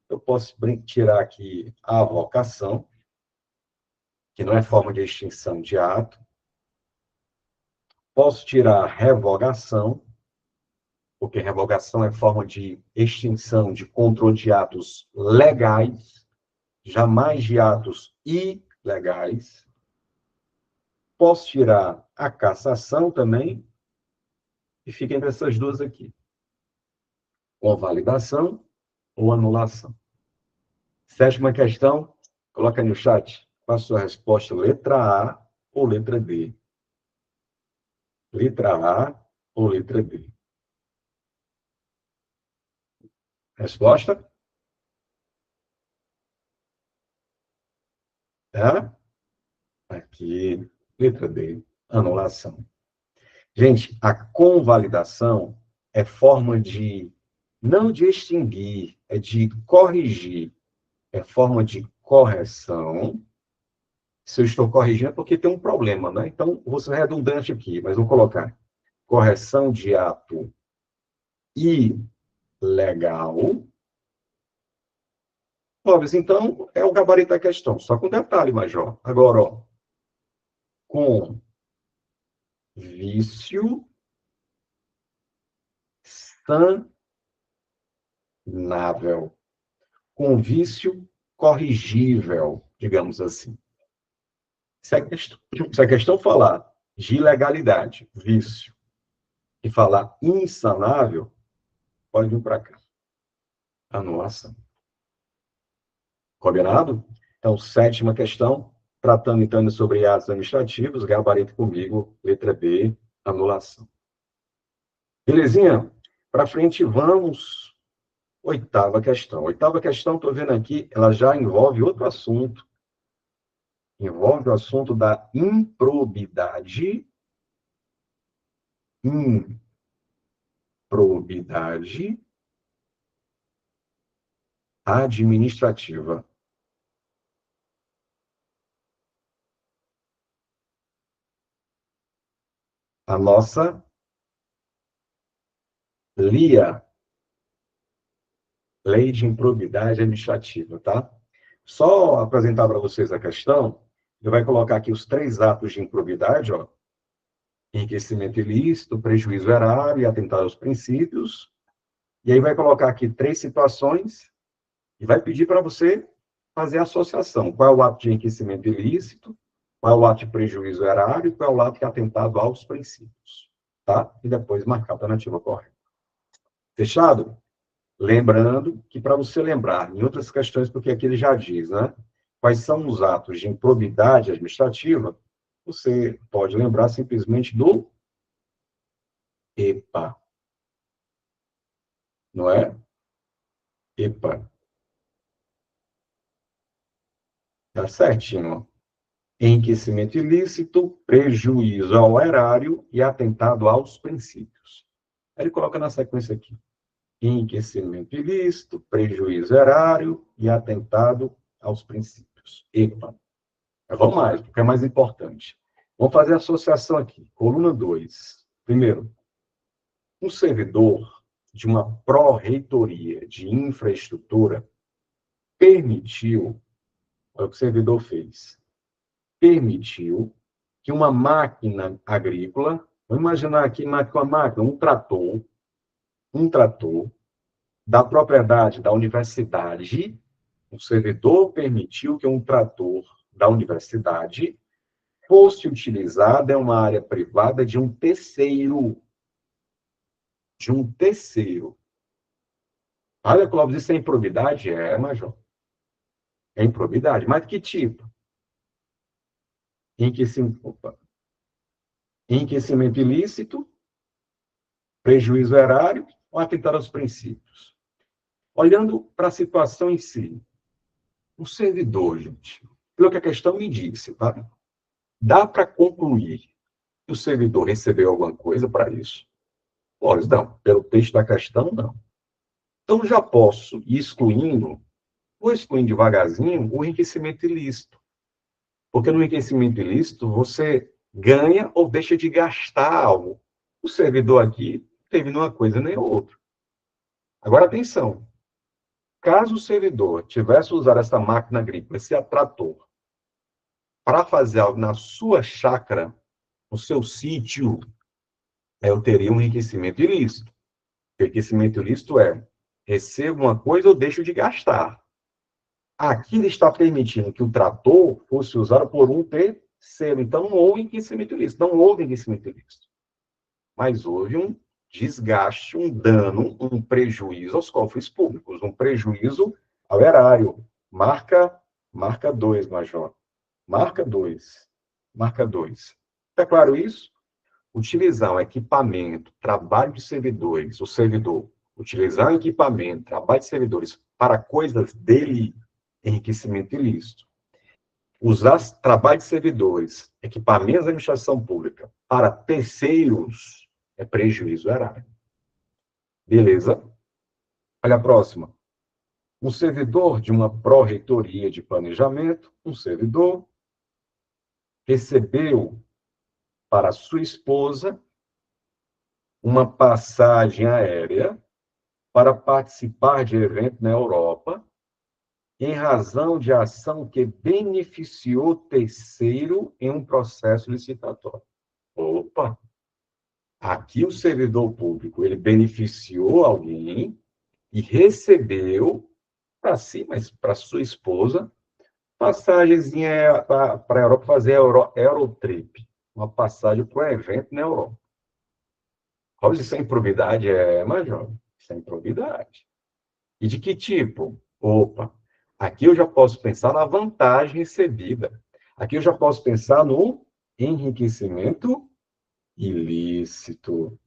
Eu posso tirar aqui a avocação, que não é forma de extinção de ato. Posso tirar a revogação, porque revogação é forma de extinção de controle de atos legais, jamais de atos ilegais. Posso tirar a cassação também, e fica entre essas duas aqui. Convalidação ou anulação. Sétima questão, coloca aí no chat. Qual a sua resposta? Letra A ou letra D? Letra A ou letra D? Resposta? É? Aqui, letra D, anulação. Gente, a convalidação é forma de, não de extinguir, é de corrigir. É forma de correção. Se eu estou corrigindo é porque tem um problema, né? Então, vou ser redundante aqui, mas vou colocar correção de ato ilegal. Clóvis, então, é o gabarito da questão, só com detalhe, Major. Agora, ó, com vício sanável, com vício corrigível, digamos assim. Se a questão falar de ilegalidade, vício, e falar insanável, pode vir para cá. Anulação. Combinado? Então, sétima questão, tratando então sobre atos administrativos, gabarito comigo, letra B, anulação. Belezinha? Para frente, vamos. Oitava questão. Oitava questão, estou vendo aqui, ela já envolve outro assunto. Envolve o assunto da improbidade. Improbidade administrativa. A nossa LIA, Lei de Improbidade Administrativa, tá? Só apresentar para vocês a questão, ele vai colocar aqui os 3 atos de improbidade, ó, enriquecimento ilícito, prejuízo erário e atentado aos princípios, e aí vai colocar aqui 3 situações e vai pedir para você fazer a associação. Qual é o ato de enriquecimento ilícito, qual é o ato de prejuízo erário e qual é o ato de atentado aos princípios, tá? E depois marcar a alternativa correta. Fechado? Lembrando que, para você lembrar, em outras questões, porque aqui ele já diz, né? Quais são os atos de improbidade administrativa, você pode lembrar simplesmente do EPA. Não é? EPA. Tá certinho. Enriquecimento ilícito, prejuízo ao erário e atentado aos princípios. Aí ele coloca na sequência aqui. Enriquecimento ilícito, prejuízo erário e atentado aos princípios. EPA. Mas vamos mais, porque é mais importante. Vamos fazer a associação aqui. Coluna 2. Primeiro, um servidor de uma pró-reitoria de infraestrutura permitiu, olha o que o servidor fez, permitiu que uma máquina agrícola, vamos imaginar aqui uma máquina, um trator da propriedade da universidade, o servidor permitiu que um trator da universidade fosse utilizado em uma área privada de um terceiro. De um terceiro. Olha, Clóvis, isso é improbidade? É, Major. É improbidade. Mas de que tipo? Enriquecimento ilícito, prejuízo erário ou atentar aos princípios? Olhando para a situação em si, o servidor, gente, pelo que a questão me disse, tá? Dá para concluir que o servidor recebeu alguma coisa para isso? Pois não, pelo texto da questão, não. Então, já posso ir excluindo, vou excluindo devagarzinho, o enriquecimento ilícito. Porque no enriquecimento ilícito, você ganha ou deixa de gastar algo. O servidor aqui não teve nenhuma coisa nem outra. Agora, atenção. Caso o servidor tivesse usado essa máquina agrícola, esse trator, para fazer algo na sua chácara, no seu sítio, eu teria um enriquecimento ilícito. Enriquecimento ilícito é recebo uma coisa ou deixo de gastar. Aqui ele está permitindo que o trator fosse usado por um terceiro. Então, não houve enriquecimento ilícito. Não houve enriquecimento ilícito. Mas houve um desgaste, um dano, um prejuízo aos cofres públicos, um prejuízo ao erário. Marca 2, Major. Marca 2. Marca 2. Está claro isso? Utilizar um equipamento, trabalho de servidores, o servidor, utilizar um equipamento, trabalho de servidores para coisas dele, enriquecimento ilícito. Usar trabalho de servidores, equipamentos da administração pública para terceiros é prejuízo erário. Beleza? Olha a próxima. Um servidor de uma pró-reitoria de planejamento, um servidor, recebeu para sua esposa uma passagem aérea para participar de evento na Europa, em razão de ação que beneficiou terceiro em um processo licitatório. Opa! Aqui o servidor público, ele beneficiou alguém e recebeu para si, mas para sua esposa, passagenzinha para a Europa fazer Eurotrip. Uma passagem para um evento na Europa. Olha, isso é improbidade, Major? Isso é improbidade. E de que tipo? Opa, aqui eu já posso pensar na vantagem recebida. Aqui eu já posso pensar no enriquecimento ilícito.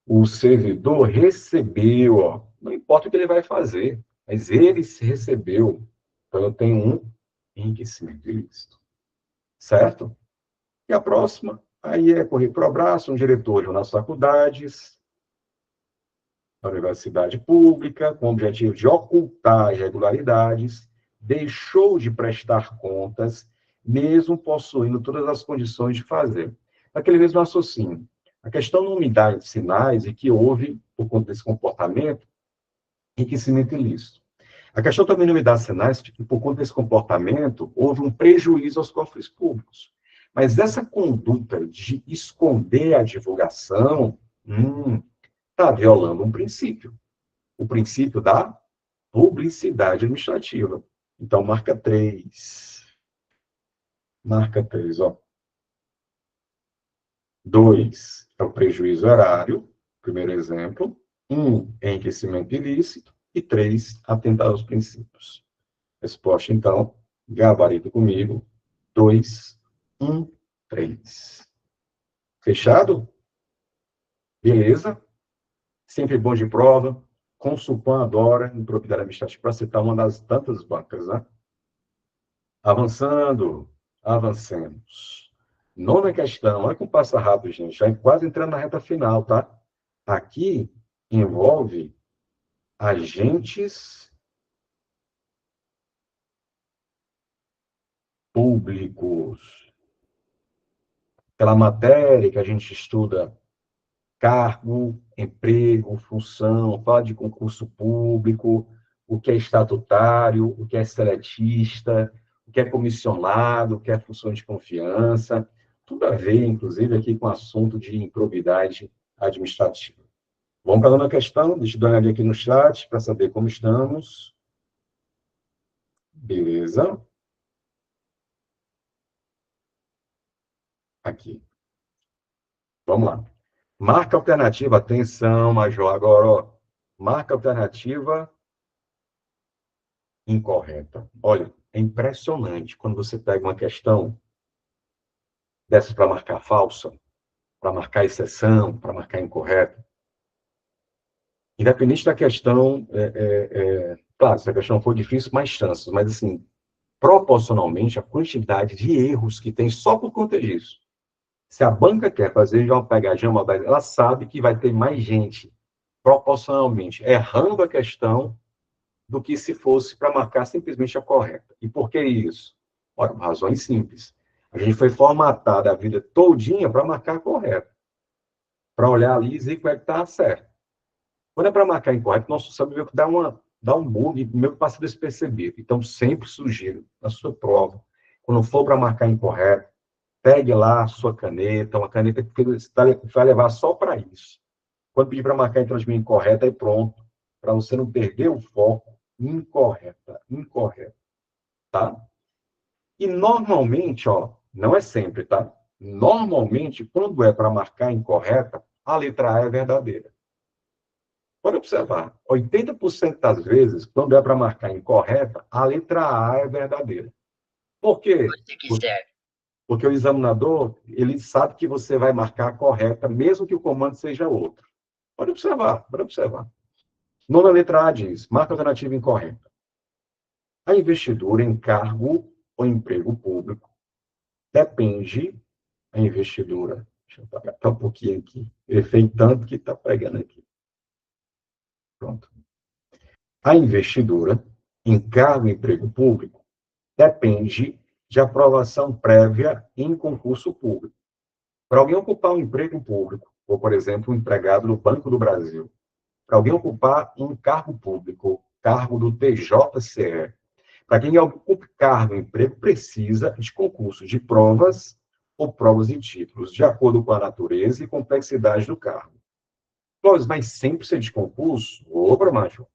O servidor recebeu, ó, não importa o que ele vai fazer, mas ele se recebeu. Então, eu tenho um enriquecimento ilícito. Certo? E a próxima, aí é correr para o abraço, um diretor nas faculdades, da universidade pública, com o objetivo de ocultar irregularidades, deixou de prestar contas, mesmo possuindo todas as condições de fazer. Aquele mesmo raciocínio. A questão não me dá sinais de que houve, por conta desse comportamento, enriquecimento ilícito. A questão também não me dá sinais de que, por conta desse comportamento, houve um prejuízo aos cofres públicos. Mas essa conduta de esconder a divulgação está violando um princípio. O princípio da publicidade administrativa. Então, marca 3. Marca 3, ó. 2 é o prejuízo erário, primeiro exemplo. 1, enriquecimento ilícito. E 3, atentar aos princípios. Resposta, então, gabarito comigo. 2, 1, 3. Fechado? Beleza? Sempre bom de prova. Consulpan adora em propriedade administrativa, para citar uma das tantas bancas, né? Avançando, avancemos. Nona questão, olha como passa rápido, gente, já quase entrando na reta final, tá? Aqui envolve agentes públicos. Aquela matéria que a gente estuda cargo, emprego, função, fala de concurso público, o que é estatutário, o que é seletista, o que é comissionado, o que é função de confiança, tudo a ver, inclusive, aqui com o assunto de improbidade administrativa. Vamos para a nona questão, deixa eu dar uma olhada aqui no chat para saber como estamos. Beleza. Aqui. Vamos lá. Marca alternativa, atenção, Major, agora, ó. Marca alternativa incorreta. Olha, é impressionante quando você pega uma questão dessa para marcar falsa, para marcar exceção, para marcar incorreta. Independente da questão, claro, se a questão for difícil, mais chances, mas assim, proporcionalmente, a quantidade de erros que tem só por conta disso. Se a banca quer fazer já uma pegadinha, ela sabe que vai ter mais gente, proporcionalmente, errando a questão do que se fosse para marcar simplesmente a correta. E por que isso? Ora, razões simples. A gente foi formatada a vida todinha para marcar a correta. Para olhar ali e dizer qual é que está certo. Quando é para marcar incorreto, nosso cérebro meio que dá um bug, meio que passa despercebido. Então, sempre sugiro, na sua prova, quando for para marcar incorreto, pegue lá a sua caneta, uma caneta que você vai levar só para isso. Quando pedir para marcar em transmissão incorreta, aí pronto. Para você não perder o foco, incorreta, tá? E normalmente, ó, não é sempre, tá? Normalmente, quando é para marcar incorreta, a letra A é verdadeira. Pode observar, 80% das vezes, quando é para marcar incorreta, a letra A é verdadeira. Por quê? Porque o examinador, ele sabe que você vai marcar a correta, mesmo que o comando seja outro. Pode observar, pode observar. Nona letra A diz, marca alternativa incorreta. A investidura em cargo ou emprego público depende, a investidura, deixa eu apagar um pouquinho aqui, ele fez tanto que está pegando aqui. Pronto. A investidura em cargo e emprego público depende de aprovação prévia em concurso público. Para alguém ocupar um emprego público, ou, por exemplo, um empregado no Banco do Brasil, para alguém ocupar um cargo público, cargo do TJCE, para quem ocupa cargo, emprego, precisa de concurso de provas ou provas e títulos, de acordo com a natureza e complexidade do cargo. Mas sempre precisa de concurso? Macho.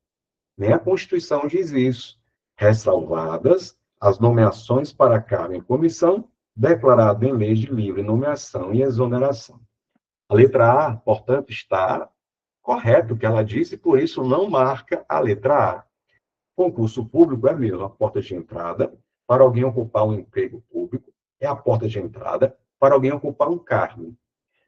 Nem a Constituição diz isso. Ressalvadas as nomeações para cargo em comissão, declarado em lei de livre nomeação e exoneração. A letra A, portanto, está correto o que ela disse, por isso não marca a letra A. Concurso público é mesmo a porta de entrada para alguém ocupar um emprego público, é a porta de entrada para alguém ocupar um cargo,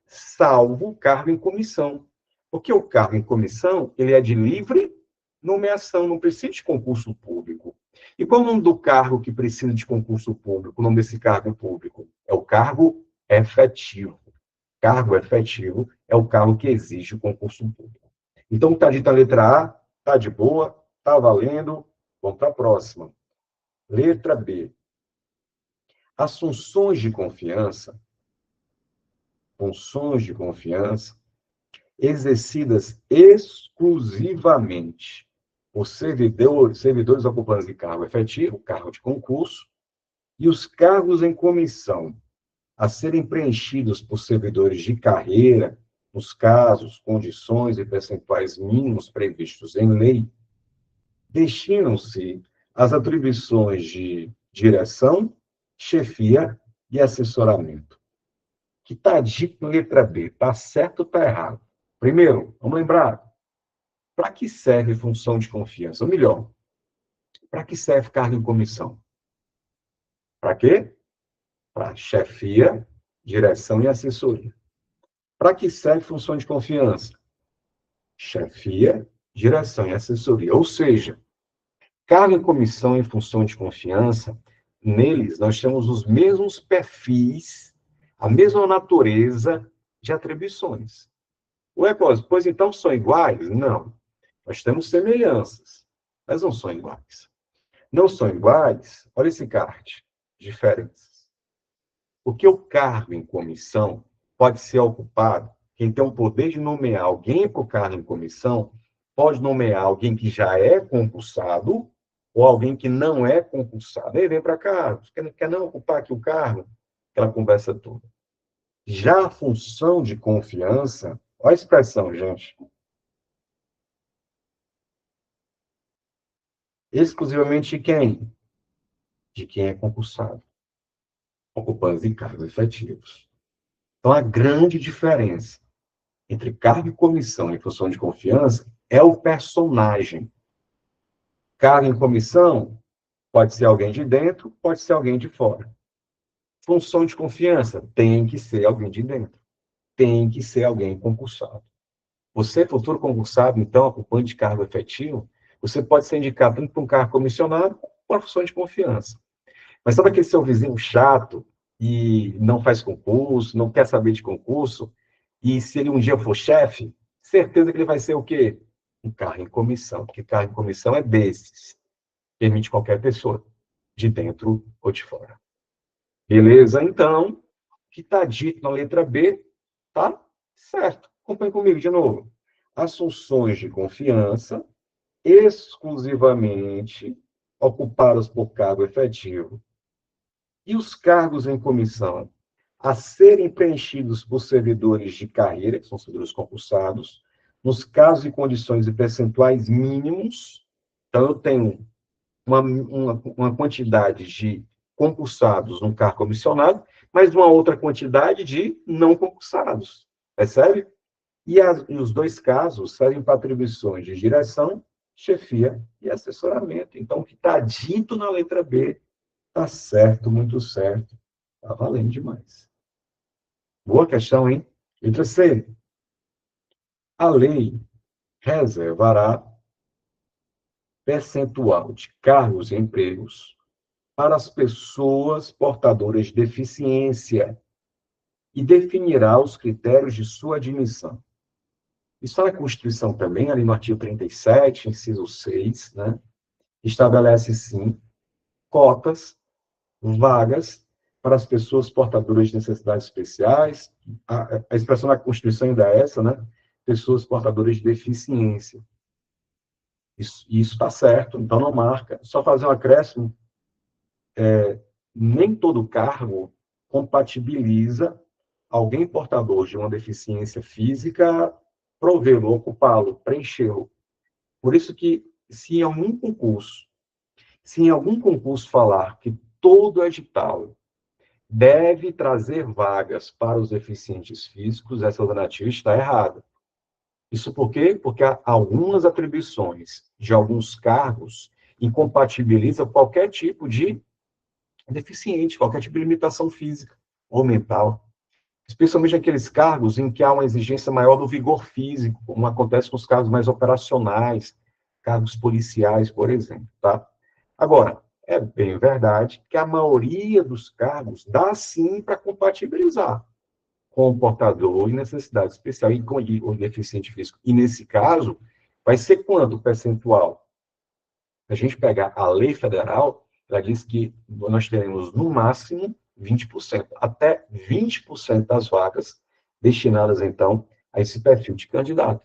salvo o cargo em comissão. Porque o cargo em comissão, ele é de livre nomeação, não precisa de concurso público. E qual é o nome do cargo que precisa de concurso público? O nome desse cargo público é o cargo efetivo. Cargo efetivo é o cargo que exige o concurso público. Então, está dito a letra A, está de boa, está valendo. Vamos para a próxima. Letra B. As funções de confiança, exercidas exclusivamente por servidores ocupantes de cargo efetivo, cargo de concurso, e os cargos em comissão a serem preenchidos por servidores de carreira, nos casos, condições e percentuais mínimos previstos em lei, destinam-se às atribuições de direção, chefia e assessoramento. Que está dito na letra B, está certo ou está errado? Primeiro, vamos lembrar, para que serve função de confiança? Ou melhor, para que serve cargo em comissão? Para quê? Para chefia, direção e assessoria. Para que serve função de confiança? Chefia, direção e assessoria. Ou seja, cargo em comissão e função de confiança, neles nós temos os mesmos perfis, a mesma natureza de atribuições. Ué, pois então são iguais? Não. Nós temos semelhanças, mas não são iguais. Não são iguais, olha esse card, diferenças. Porque o cargo em comissão pode ser ocupado, quem tem o poder de nomear alguém para o cargo em comissão, pode nomear alguém que já é concursado ou alguém que não é concursado. Aí vem para cá, quer não ocupar aqui o cargo? Aquela conversa toda. Já a função de confiança, olha a expressão, gente. Exclusivamente de quem? De quem é concursado, ocupando de cargos efetivos. Então, a grande diferença entre cargo e comissão em função de confiança é o personagem. Cargo em comissão pode ser alguém de dentro, pode ser alguém de fora. Função de confiança tem que ser alguém de dentro. Tem que ser alguém concursado. Você, futuro concursado, então, ocupante de cargo efetivo, você pode ser indicado tanto para um cargo comissionado como para uma função de confiança. Mas sabe aquele seu vizinho chato e não faz concurso, não quer saber de concurso, e se ele um dia for chefe, certeza que ele vai ser o quê? Um cargo em comissão, porque cargo em comissão é desses. Permite qualquer pessoa, de dentro ou de fora. Beleza? Então, o que está dito na letra B, tá certo. Acompanhe comigo de novo. As funções de confiança, exclusivamente ocupadas por cargo efetivo, e os cargos em comissão a serem preenchidos por servidores de carreira, que são servidores concursados, nos casos e condições e percentuais mínimos. Então, eu tenho uma quantidade de concursados num cargo comissionado, mas uma outra quantidade de não concursados. Percebe? E os dois casos servem para atribuições de direção, chefia e assessoramento. Então, o que está dito na letra B está certo, muito certo. Está valendo demais. Boa questão, hein? Letra C. A lei reservará percentual de cargos e empregos para as pessoas portadoras de deficiência e definirá os critérios de sua admissão. Isso está na Constituição também, ali no artigo 37, inciso 6, né? Estabelece, sim, cotas, vagas para as pessoas portadoras de necessidades especiais. A expressão da Constituição ainda é essa, né? Pessoas portadoras de deficiência. Isso está certo, então não marca. Só fazer um acréscimo, nem todo cargo compatibiliza alguém portador de uma deficiência física provê-lo, ocupá-lo, preenchê-lo. Por isso que, se em algum concurso, Se em algum concurso falar que todo edital deve trazer vagas para os deficientes físicos, essa alternativa está errada. Isso por quê? Porque há algumas atribuições de alguns cargos incompatibilizam qualquer tipo de deficiente, qualquer tipo de limitação física ou mental. Especialmente aqueles cargos em que há uma exigência maior do vigor físico, como acontece com os cargos mais operacionais, cargos policiais, por exemplo, tá? Agora, é bem verdade que a maioria dos cargos dá sim para compatibilizar com o portador e necessidade especial e com o deficiente físico. E nesse caso, vai ser quanto o percentual? Se a gente pegar a lei federal, ela diz que nós teremos, no máximo, 20%, até 20% das vagas destinadas, então, a esse perfil de candidato.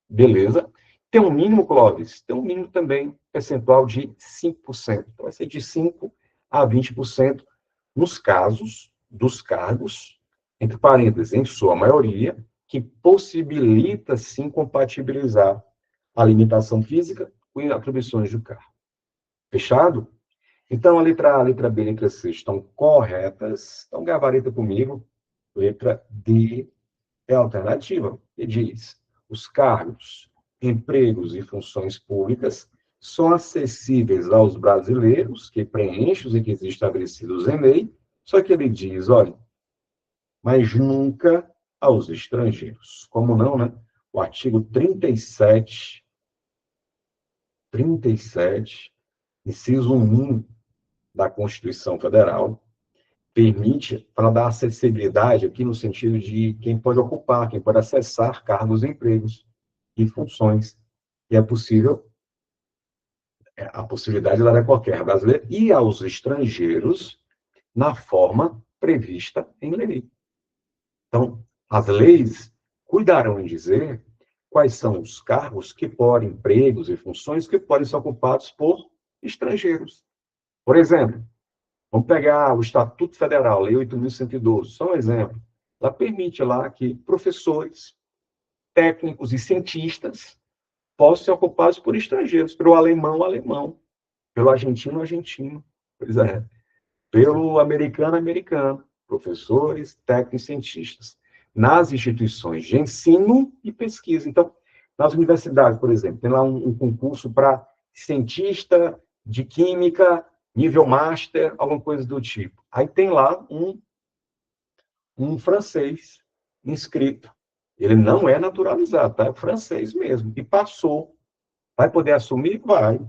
Beleza? Tem um mínimo, Clóvis, tem um mínimo também percentual de 5%. Então, vai ser de 5% a 20% nos casos dos cargos, entre parênteses, em sua maioria, que possibilita, sim, compatibilizar a limitação física com atribuições do cargo. Fechado? Então, a letra B e a letra C estão corretas. Então, gabarita comigo. Letra D é a alternativa. E diz: os cargos, empregos e funções públicas são acessíveis aos brasileiros que preenchem os requisitos estabelecidos em lei, só que ele diz, olha, mas nunca aos estrangeiros. Como não, né? O artigo 37, inciso 1 da Constituição Federal, permite, para dar acessibilidade aqui no sentido de quem pode ocupar, quem pode acessar cargos, empregos e funções. E é possível, a possibilidade ela é qualquer brasileiro e aos estrangeiros na forma prevista em lei. Então, as leis cuidarão em dizer quais são os cargos que podem, empregos e funções que podem ser ocupados por estrangeiros. Por exemplo, vamos pegar o Estatuto Federal, Lei 8.112, só um exemplo. Ela permite lá que professores, técnicos e cientistas possam ser ocupados por estrangeiros, pelo alemão, alemão, pelo argentino, argentino, pois é, pelo americano, americano, professores, técnicos e cientistas, nas instituições de ensino e pesquisa. Então, nas universidades, por exemplo, tem lá um concurso para cientista de química, nível master, alguma coisa do tipo. Aí tem lá um francês inscrito. Ele não é naturalizado, tá? É francês mesmo. E passou. Vai poder assumir? Vai.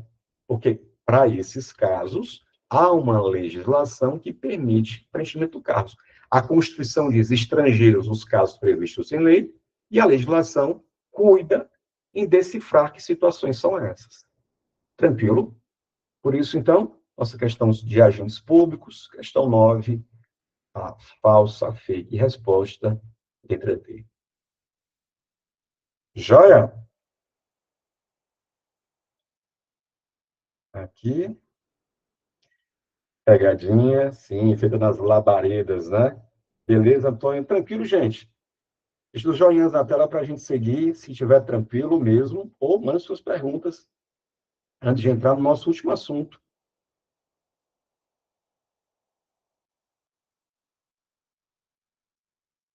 Porque, para esses casos, há uma legislação que permite preenchimento do cargo. A Constituição diz estrangeiros nos casos previstos em lei, e a legislação cuida em decifrar que situações são essas. Tranquilo? Por isso, então, nossa questão de agentes públicos, questão 9, a falsa, fake resposta, letra D. Joia? Aqui, pegadinha, sim, feita nas labaredas, né? Beleza, Antônio? Tranquilo, gente? Deixa os joinhas na tela para a gente seguir, se estiver tranquilo mesmo, ou mande suas perguntas antes de entrar no nosso último assunto.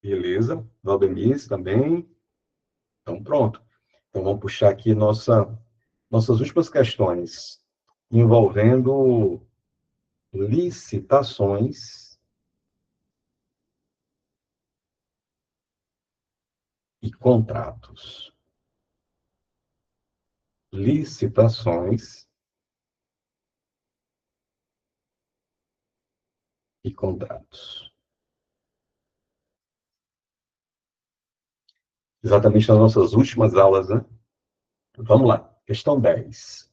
Beleza? Valdemir também. Então, pronto. Então, vamos puxar aqui nossas últimas questões envolvendo licitações e contratos. Licitações e contratos. Exatamente nas nossas últimas aulas, né? Vamos lá. Questão 10.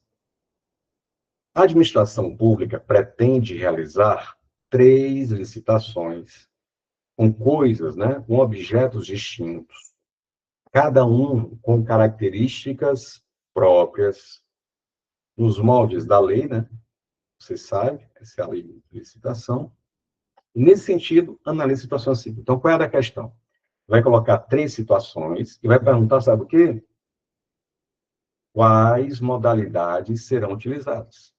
A administração pública pretende realizar 3 licitações com coisas, né, com objetos distintos, cada um com características próprias, nos moldes da lei, né? Você sabe, essa é a lei de licitação. E, nesse sentido, analise a situação assim. Então, qual é a questão? Vai colocar 3 situações e vai perguntar, sabe o quê? Quais modalidades serão utilizadas?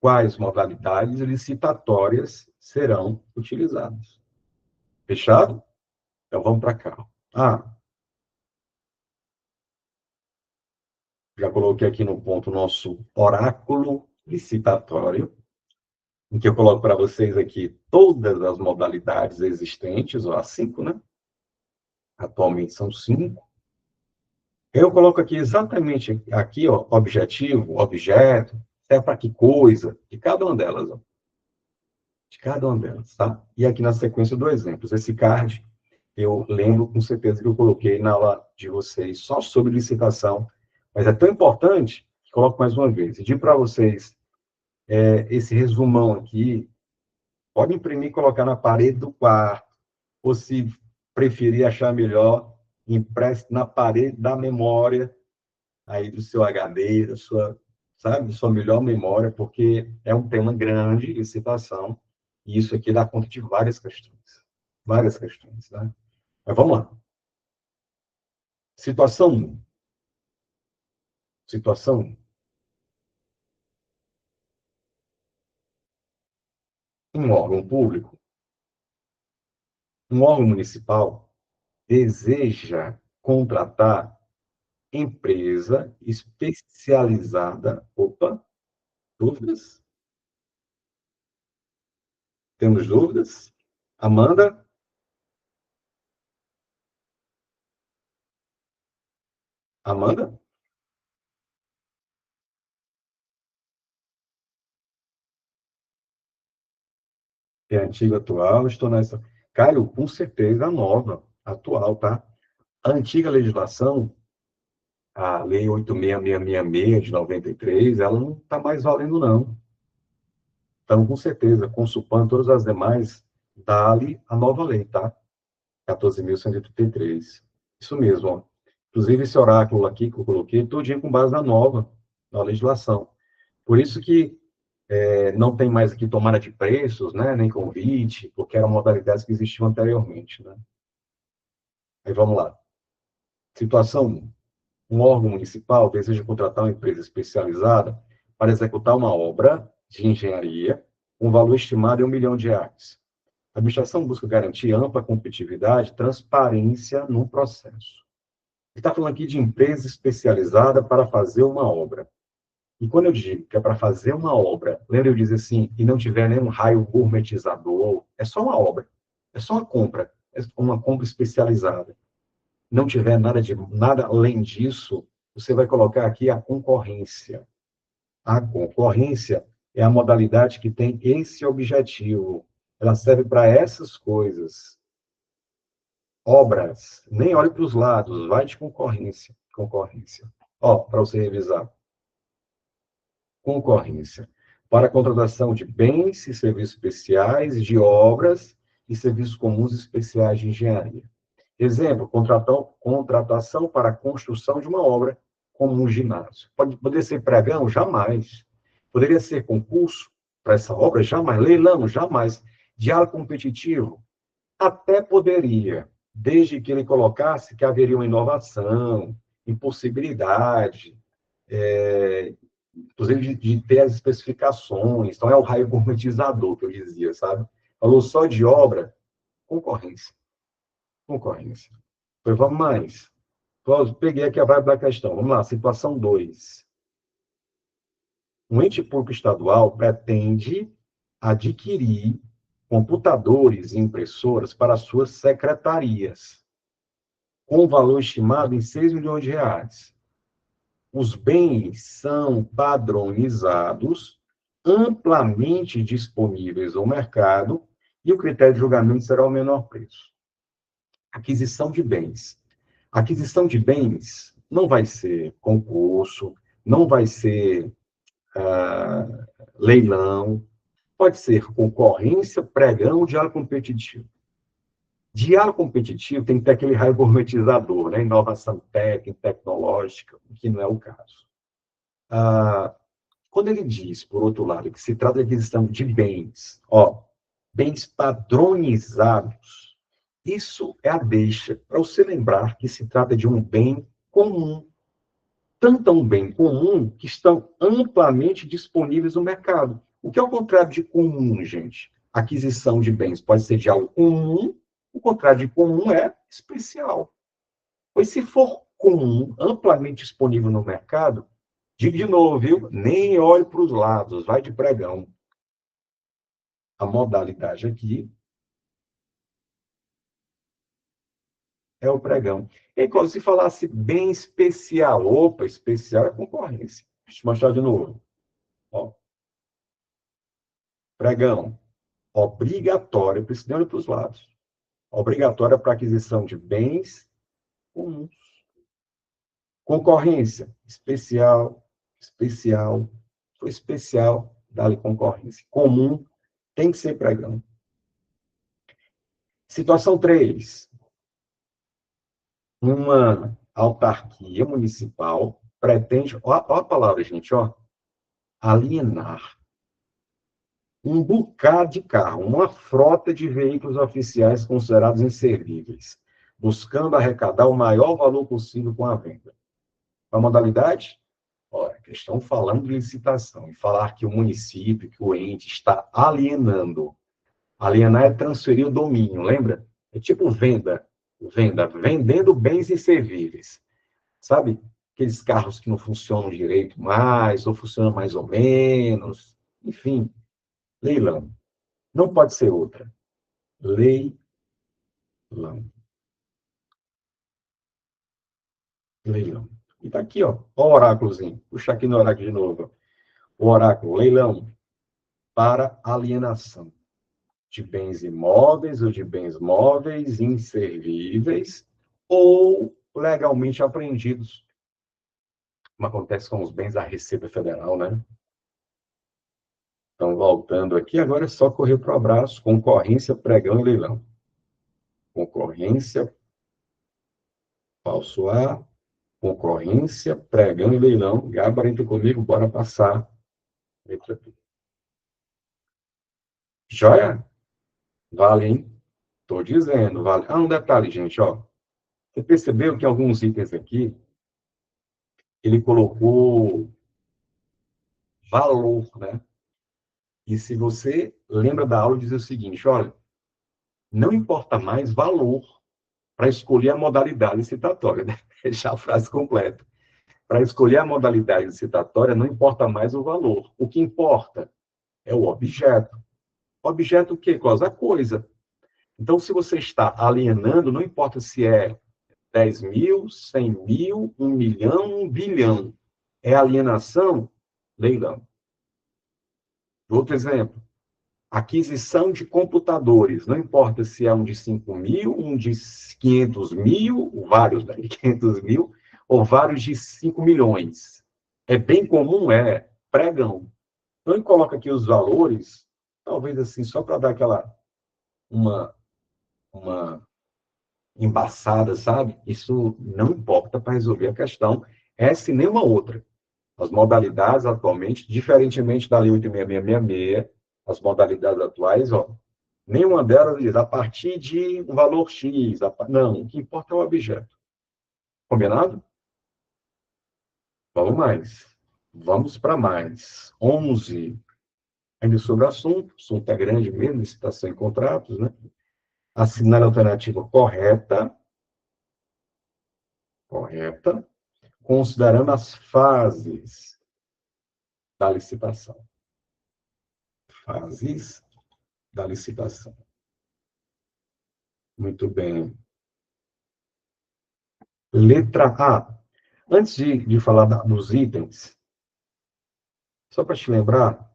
quais modalidades licitatórias serão utilizadas. Fechado? Então, vamos para cá. Já coloquei aqui no ponto o nosso oráculo licitatório, em que eu coloco para vocês aqui todas as modalidades existentes, ó, as 5, né? Atualmente são 5. Eu coloco aqui exatamente aqui, ó, objetivo, objeto, serve para que coisa, de cada uma delas, ó. De cada uma delas, tá? E aqui na sequência do exemplo. Esse card, eu lembro com certeza que eu coloquei na aula de vocês só sobre licitação, mas é tão importante que coloco mais uma vez. E digo para vocês, esse resumão aqui, pode imprimir e colocar na parede do quarto, ou se preferir achar melhor, impresso na parede da memória, aí do seu HD, da sua, sabe, sua melhor memória, porque é um tema grande, licitação, e isso aqui dá conta de várias questões, né? Mas vamos lá. Situação 1. Situação 1. Um órgão público, um órgão municipal, deseja contratar empresa especializada. Opa, dúvidas? Temos dúvidas? Amanda? Amanda? É antiga, atual, estou nessa. Caio, com certeza, a nova, atual, tá? A antiga legislação, a Lei 86666 de 93, ela não está mais valendo, não. Então, com certeza, consultando todas as demais, dá-lhe a nova lei, tá? 14.133. Isso mesmo, ó. Inclusive, esse oráculo aqui que eu coloquei, todinho com base na legislação. Por isso que não tem mais aqui tomada de preços, né, nem convite, porque eram modalidades que existiam anteriormente, né? Aí vamos lá. Situação 1. Um órgão municipal deseja contratar uma empresa especializada para executar uma obra de engenharia com valor estimado em R$ 1 milhão. A administração busca garantir ampla competitividade e transparência no processo. Ele está falando aqui de empresa especializada para fazer uma obra. E quando eu digo que é para fazer uma obra, lembra eu dizer assim, e não tiver nenhum raio gourmetizador, é só uma obra, é só uma compra especializada. Não tiver nada além disso, você vai colocar aqui a concorrência. A concorrência é a modalidade que tem esse objetivo. Ela serve para essas coisas. Obras, nem olhe para os lados, vai de concorrência. Concorrência. Ó, para você revisar. Concorrência. Para a contratação de bens e serviços especiais, de obras e serviços comuns especiais de engenharia. Exemplo, contratação para a construção de uma obra, como um ginásio. Poderia ser pregão? Jamais. Poderia ser concurso para essa obra? Jamais. Leilão? Jamais. Diálogo competitivo? Até poderia, desde que ele colocasse que haveria uma inovação, impossibilidade, inclusive de ter as especificações. Então, é o raio gourmetizador que eu dizia, sabe? Falou só de obra, concorrência. Concorrência. Pois vamos mais. Peguei aqui a vibe da questão. Vamos lá, situação 2. Um ente público estadual pretende adquirir computadores e impressoras para suas secretarias, com valor estimado em R$ 6 milhões. Os bens são padronizados, amplamente disponíveis no mercado, e o critério de julgamento será o menor preço. Aquisição de bens. Aquisição de bens não vai ser concurso, não vai ser leilão, pode ser concorrência, pregão, diálogo competitivo. Diálogo competitivo tem que ter aquele raio gourmetizador, né? Inovação técnica, tecnológica, que não é o caso. Quando ele diz, por outro lado, que se trata de aquisição de bens, bens padronizados, isso é a deixa para você lembrar que se trata de um bem comum. Tanto um bem comum que estão amplamente disponíveis no mercado. O que é o contrário de comum, gente? Aquisição de bens pode ser de algo comum, o contrário de comum é especial. Pois se for comum, amplamente disponível no mercado, digo de novo, viu? Nem olhe para os lados, vai de pregão. A modalidade aqui é o pregão. E quando se falasse bem especial, opa, especial é concorrência. Deixa eu mostrar de novo. Ó, pregão, obrigatório, precisa olhar para os lados. Obrigatória para aquisição de bens comuns. Concorrência, especial, especial, foi especial, dá-lhe concorrência. Comum, tem que ser pregão. Situação 3. Uma autarquia municipal pretende, ó a palavra, gente, ó, alienar um bocado de carro, uma frota de veículos oficiais considerados inservíveis, buscando arrecadar o maior valor possível com a venda. A modalidade? Ora, estão falando de licitação e falar que o município, que o ente está alienando. Alienar é transferir o domínio, lembra? É tipo venda, vendendo bens inservíveis. Sabe? Aqueles carros que não funcionam direito mais, ou funcionam mais ou menos. Enfim, leilão. Não pode ser outra. Leilão. Leilão. E tá aqui, ó. Ó o oráculozinho. Puxa aqui no oráculo de novo. O oráculo, leilão para alienação de bens imóveis ou de bens móveis inservíveis ou legalmente apreendidos, como acontece com os bens da Receita Federal, né? Então, voltando aqui, agora é só correr para o abraço, concorrência, pregão e leilão. Concorrência, falso A, concorrência, pregão e leilão. Gabarito comigo, bora passar. Letra B. Joia? Vale, hein? Estou dizendo, vale. Ah, um detalhe, gente, ó. Você percebeu que alguns itens aqui, ele colocou valor, né? E se você lembra da aula, diz o seguinte, olha, não importa mais valor para escolher a modalidade licitatória, né? Deixar a frase completa. Para escolher a modalidade licitatória, não importa mais o valor. O que importa é o objeto. Objeto o quê? A coisa. Então, se você está alienando, não importa se é 10 mil, 100 mil, 1 milhão, 1 bilhão. É alienação? Leilão. Outro exemplo. Aquisição de computadores. Não importa se é um de 5 mil, um de 500 mil, vários de 500 mil, ou vários de 5 milhões. É bem comum? É. Pregão. Então, ele coloca aqui os valores, talvez assim, só para dar aquela, uma embaçada, sabe? Isso não importa para resolver a questão, essa e nenhuma outra. As modalidades atualmente, diferentemente da Lei 8.666, as modalidades atuais, ó, nenhuma delas diz a partir de um valor X. Não, o que importa é o objeto. Combinado? Vamos mais. Vamos para mais. 11. Ainda sobre o assunto é grande mesmo, licitação em contratos, né? Assinar a alternativa correta, considerando as fases da licitação. Fases da licitação. Muito bem. Letra A. Antes de falar dos itens, só para te lembrar,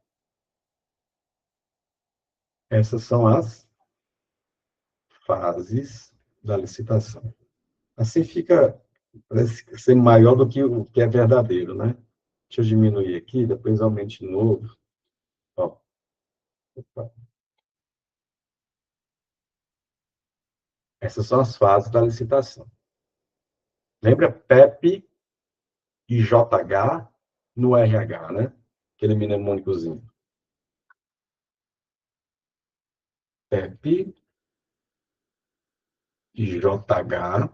essas são as fases da licitação. Assim fica, parece ser maior do que o que é verdadeiro, né? Deixa eu diminuir aqui, depois aumente de novo. Ó. Opa. Essas são as fases da licitação. Lembra PEP e JH no RH, né? Aquele mnemônicozinho. PEP e JH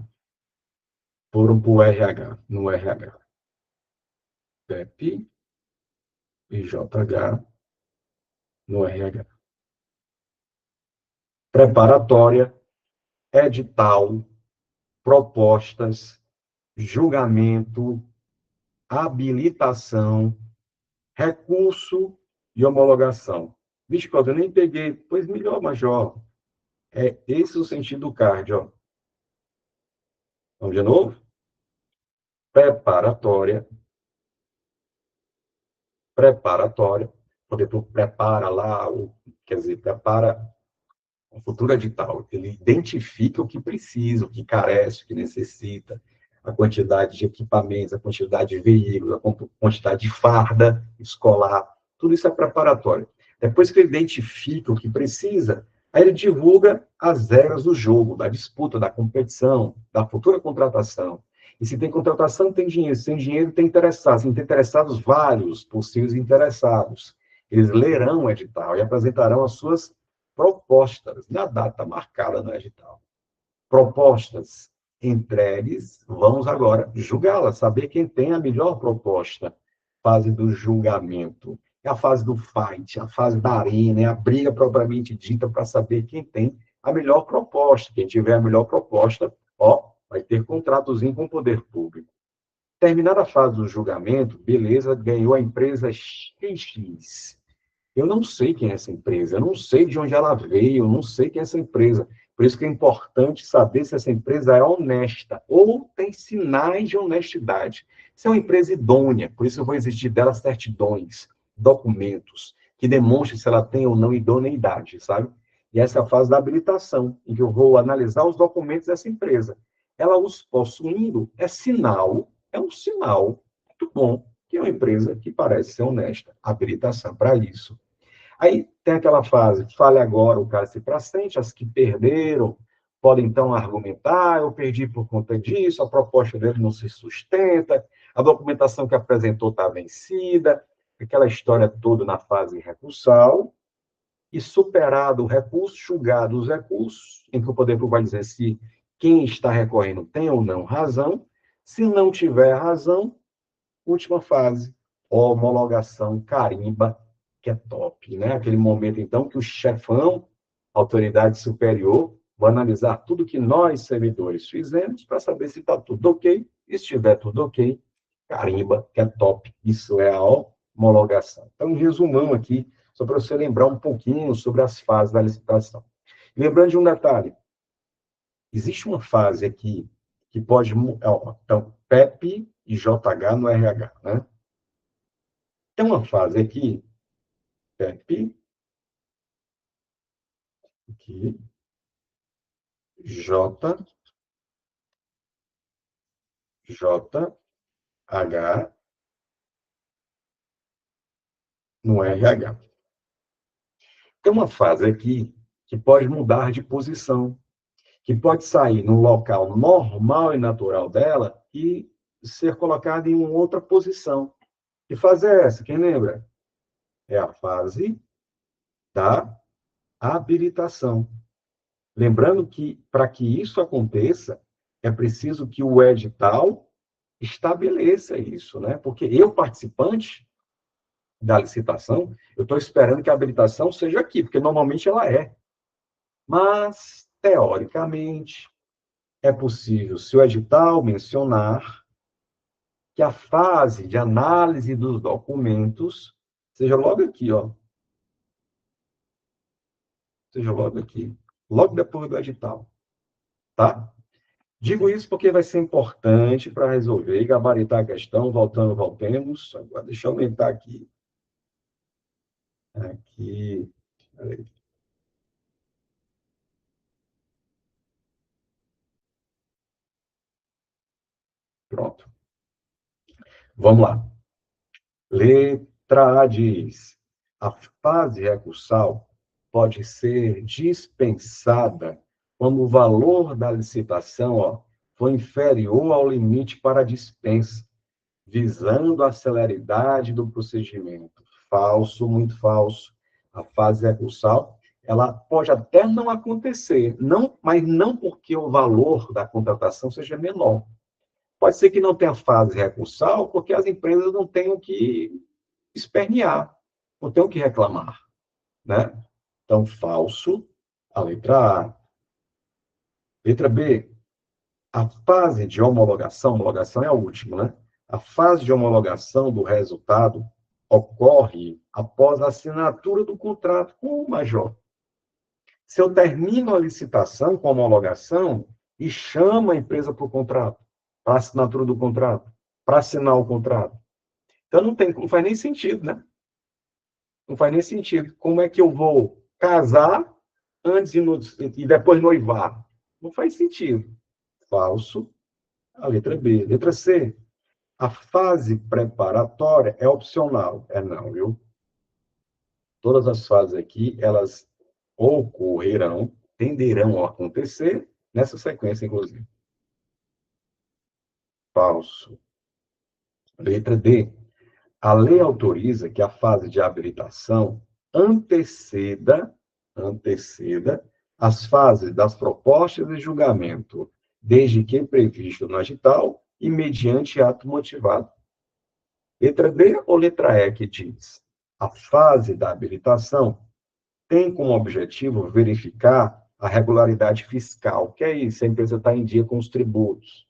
foram para o RH, no RH. PEP e JH no RH. Preparatória, edital, propostas, julgamento, habilitação, recurso e homologação. Vixe, Cláudio, eu nem peguei. Pois melhor, Major. É esse o sentido do CARD, ó. Vamos de novo? Preparatória, quando tu prepara lá, quer dizer, prepara o futuro edital, ele identifica o que precisa, o que carece, o que necessita, a quantidade de equipamentos, a quantidade de veículos, a quantidade de farda escolar, tudo isso é preparatório. Depois que ele identifica o que precisa, aí ele divulga as regras do jogo, da disputa, da competição, da futura contratação. E se tem contratação, tem dinheiro. Se tem dinheiro, tem interessados. Se tem interessados, vários possíveis interessados. Eles lerão o edital e apresentarão as suas propostas na data marcada no edital. Propostas entregues, vamos agora julgá-las, saber quem tem a melhor proposta. Fase do julgamento. É a fase do fight, a fase da arena, é a briga propriamente dita para saber quem tem a melhor proposta. Quem tiver a melhor proposta, ó, vai ter contratozinho com o poder público. Terminada a fase do julgamento, beleza, ganhou a empresa XX. Eu não sei quem é essa empresa, eu não sei de onde ela veio, eu não sei quem é essa empresa. Por isso que é importante saber se essa empresa é honesta ou tem sinais de honestidade. Se é uma empresa idônea, por isso eu vou exigir dela certidões, documentos, que demonstrem se ela tem ou não idoneidade, sabe? E essa é a fase da habilitação, em que eu vou analisar os documentos dessa empresa. Ela os possuindo é um sinal muito bom que é uma empresa que parece ser honesta. Habilitação para isso. Aí tem aquela fase, fale agora, o cara se para frente, as que perderam podem então argumentar, eu perdi por conta disso, a proposta dele não se sustenta, a documentação que apresentou está vencida, aquela história toda na fase recursal, e superado o recurso, julgado os recursos, em que o poder público vai dizer se quem está recorrendo tem ou não razão, se não tiver razão, última fase, homologação, carimba, que é top, né? Aquele momento, então, que o chefão, autoridade superior, vai analisar tudo que nós, servidores, fizemos para saber se está tudo ok. E se estiver tudo ok, carimba, que é top. Isso é a homologação. Então, um resumão aqui, só para você lembrar um pouquinho sobre as fases da licitação. Lembrando de um detalhe, existe uma fase aqui que pode... Então, PEP e JH no RH, né? Tem uma fase aqui, PEP, aqui, J, H, no RH. Tem uma fase aqui que pode mudar de posição, que pode sair no local normal e natural dela e ser colocada em uma outra posição. Que fase é essa? Quem lembra? É a fase da habilitação. Lembrando que, para que isso aconteça, é preciso que o edital estabeleça isso, né? Porque eu, participante da licitação, eu estou esperando que a habilitação seja aqui, porque normalmente ela é. Mas, teoricamente, é possível, se o edital mencionar, que a fase de análise dos documentos seja logo aqui, ó. Seja logo aqui. Logo depois do edital. Tá? Digo isso porque vai ser importante para resolver e gabaritar a questão. Voltemos. Agora, deixa eu aumentar aqui. Aqui. Pronto. Vamos lá. Letra A diz: a fase recursal pode ser dispensada quando o valor da licitação, ó, for inferior ao limite para dispensa, visando a celeridade do procedimento. Falso, muito falso. A fase recursal, ela pode até não acontecer, não, mas não porque o valor da contratação seja menor. Pode ser que não tenha fase recursal, porque as empresas não tenham que espernear, não tenham que reclamar. né? Então, falso, a letra A. Letra B, a fase de homologação é a última, né? A fase de homologação do resultado ocorre após a assinatura do contrato com o major. Se eu termino a licitação com homologação e chamo a empresa para o contrato, para a assinatura do contrato, para assinar o contrato, então não faz nem sentido, né? Não faz nem sentido. Como é que eu vou casar antes e depois noivar? Não faz sentido. Falso, a letra B. Letra C, a fase preparatória é opcional. É não, viu? Todas as fases aqui, elas ocorrerão, tenderão a acontecer nessa sequência, inclusive. Falso. Letra D. A lei autoriza que a fase de habilitação anteceda as fases das propostas de julgamento, desde que previsto no edital e mediante ato motivado. Letra D ou letra E que diz? A fase da habilitação tem como objetivo verificar a regularidade fiscal, que é isso, a empresa está em dia com os tributos,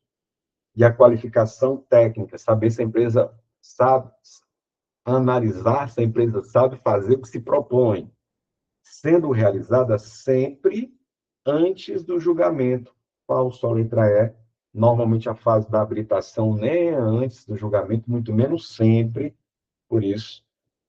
e a qualificação técnica, saber se a empresa sabe analisar se a empresa sabe fazer o que se propõe, sendo realizada sempre antes do julgamento. Falso, a letra E. Normalmente a fase da habilitação nem é antes do julgamento, muito menos sempre. Por isso,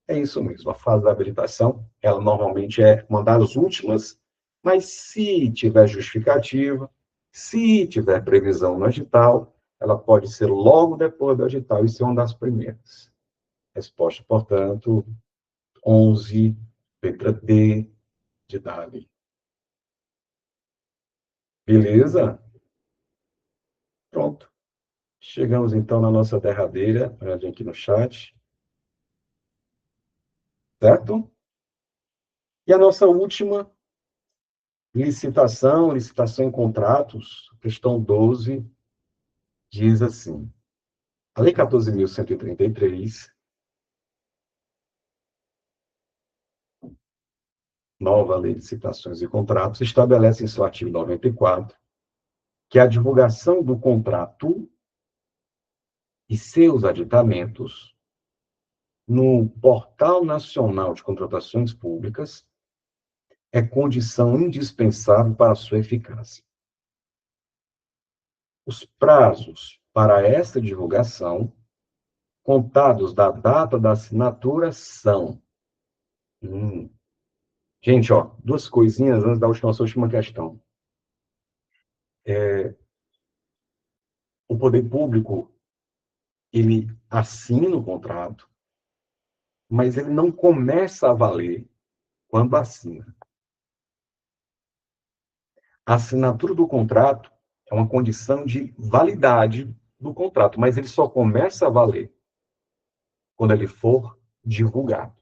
é isso mesmo. A fase da habilitação, ela normalmente é uma das últimas, mas se tiver justificativa, se tiver previsão no edital, ela pode ser logo depois do edital e ser uma das primeiras. Resposta, portanto, 11, letra D de Dali. Beleza? Pronto. Chegamos, então, na nossa derradeira, olha aqui no chat. Certo? E a nossa última licitação em contratos, questão 12, diz assim: a Lei 14.133, nova Lei de Licitações e Contratos, estabelece em seu artigo 94 que a divulgação do contrato e seus aditamentos no Portal Nacional de Contratações Públicas é condição indispensável para a sua eficácia. Os prazos para esta divulgação, contados da data da assinatura, são... Gente, ó, duas coisinhas antes da última questão. O poder público, ele assina o contrato, mas ele não começa a valer quando assina. A assinatura do contrato é uma condição de validade do contrato, mas ele só começa a valer quando ele for divulgado.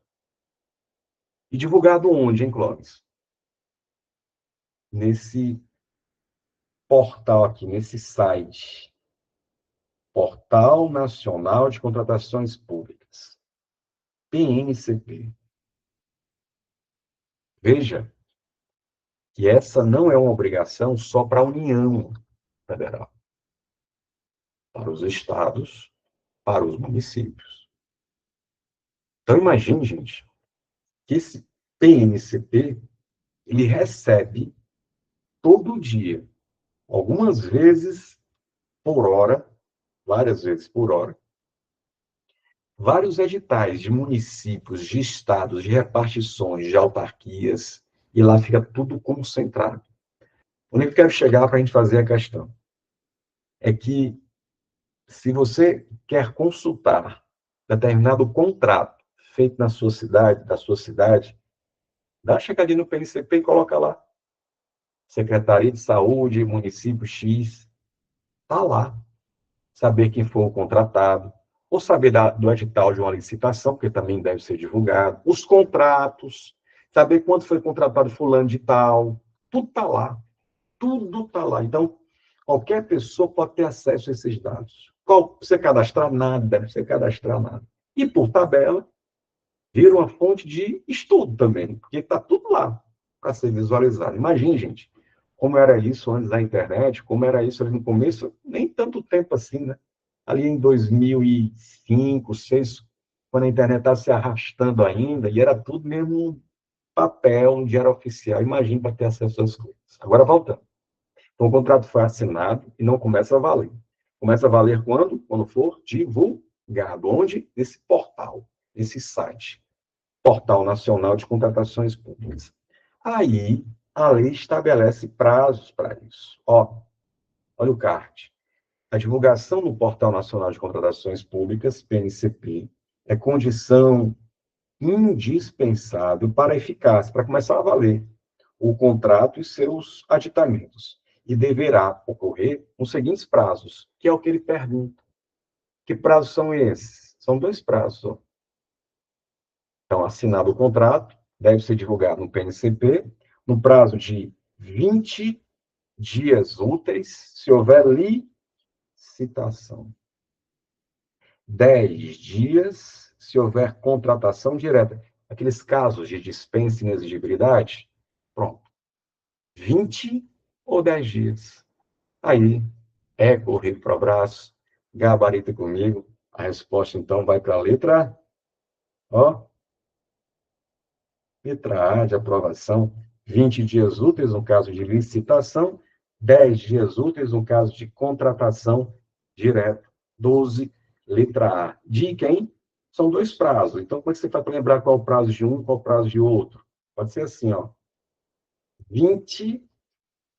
E divulgado onde, hein, Clóvis? Nesse portal aqui, nesse site. Portal Nacional de Contratações Públicas. PNCP. Veja que essa não é uma obrigação só para a União Federal. Para os estados, para os municípios. Então, imagine, gente, que esse PNCP, ele recebe todo dia, algumas vezes por hora, várias vezes por hora, vários editais de municípios, de estados, de repartições, de autarquias, e lá fica tudo concentrado. Onde eu quero chegar para a gente fazer a questão é que, se você quer consultar determinado contrato feito na sua cidade, da sua cidade, dá uma checadinha no PNCP e coloca lá. Secretaria de Saúde, município X, está lá. Saber quem foi o contratado, ou saber do edital de uma licitação, porque também deve ser divulgado, os contratos, saber quanto foi contratado fulano de tal, tudo está lá. Tudo está lá. Então, qualquer pessoa pode ter acesso a esses dados. Você cadastrar nada, você cadastrar nada. E, por tabela, vira uma fonte de estudo também, porque está tudo lá para ser visualizado. Imagine, gente, como era isso antes da internet, como era isso ali no começo, nem tanto tempo assim, né? Ali em 2005, 2006, quando a internet estava se arrastando ainda, e era tudo mesmo papel, um diário oficial. Imagine para ter acesso às coisas. Agora, voltando. Então, o contrato foi assinado e não começa a valer. Começa a valer quando? Quando for divulgado. Onde? Nesse portal, nesse site. Portal Nacional de Contratações Públicas. Aí, a lei estabelece prazos para isso. Olha o CART. A divulgação no Portal Nacional de Contratações Públicas, PNCP, é condição indispensável para a eficácia, para começar a valer o contrato e seus aditamentos. E deverá ocorrer nos seguintes prazos, que é o que ele pergunta. Que prazos são esses? São dois prazos. Ó. Então, assinado o contrato, deve ser divulgado no PNCP, no prazo de 20 dias úteis, se houver licitação. 10 dias, se houver contratação direta. Aqueles casos de dispensa e inexigibilidade, pronto. 20 ou 10 dias. Aí, é corrido para o abraço, gabarita comigo. A resposta, então, vai para a letra, ó, letra A de aprovação, 20 dias úteis no caso de licitação, 10 dias úteis no caso de contratação direta, 12, letra A. De quem? São dois prazos. Então, como é que você faz para lembrar qual é o prazo de um e qual é o prazo de outro? Pode ser assim, ó. 20,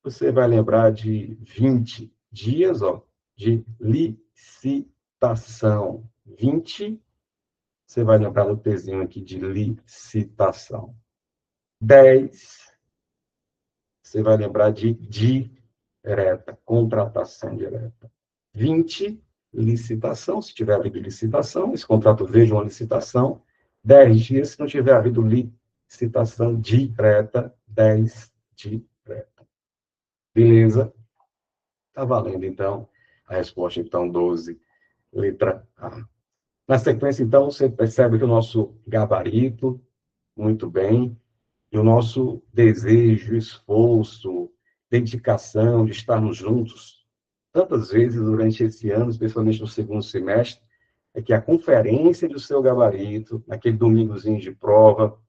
você vai lembrar de 20 dias, ó, de licitação. 20, você vai lembrar do pezinho aqui de licitação. 10, você vai lembrar de direta, contratação direta. 20, licitação, se tiver havido licitação, esse contrato veja uma licitação. 10 dias, se não tiver havido licitação direta, 10 direta. Beleza? Está valendo, então, a resposta, então, 12, letra A. Na sequência, então, você percebe que o nosso gabarito, muito bem, e o nosso desejo, esforço, dedicação de estarmos juntos, tantas vezes durante esse ano, especialmente no segundo semestre, é que a conferência do seu gabarito, naquele domingozinho de prova,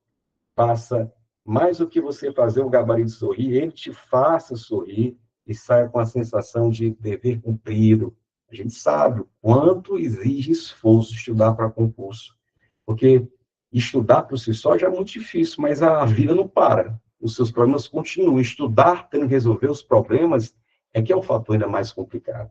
faça mais do que você fazer o gabarito sorrir, ele te faça sorrir e saia com a sensação de dever cumprido. A gente sabe o quanto exige esforço estudar para concurso, porque estudar por si só já é muito difícil, mas a vida não para. Os seus problemas continuam. Estudar, tendo que resolver os problemas, é que é o fator ainda mais complicado.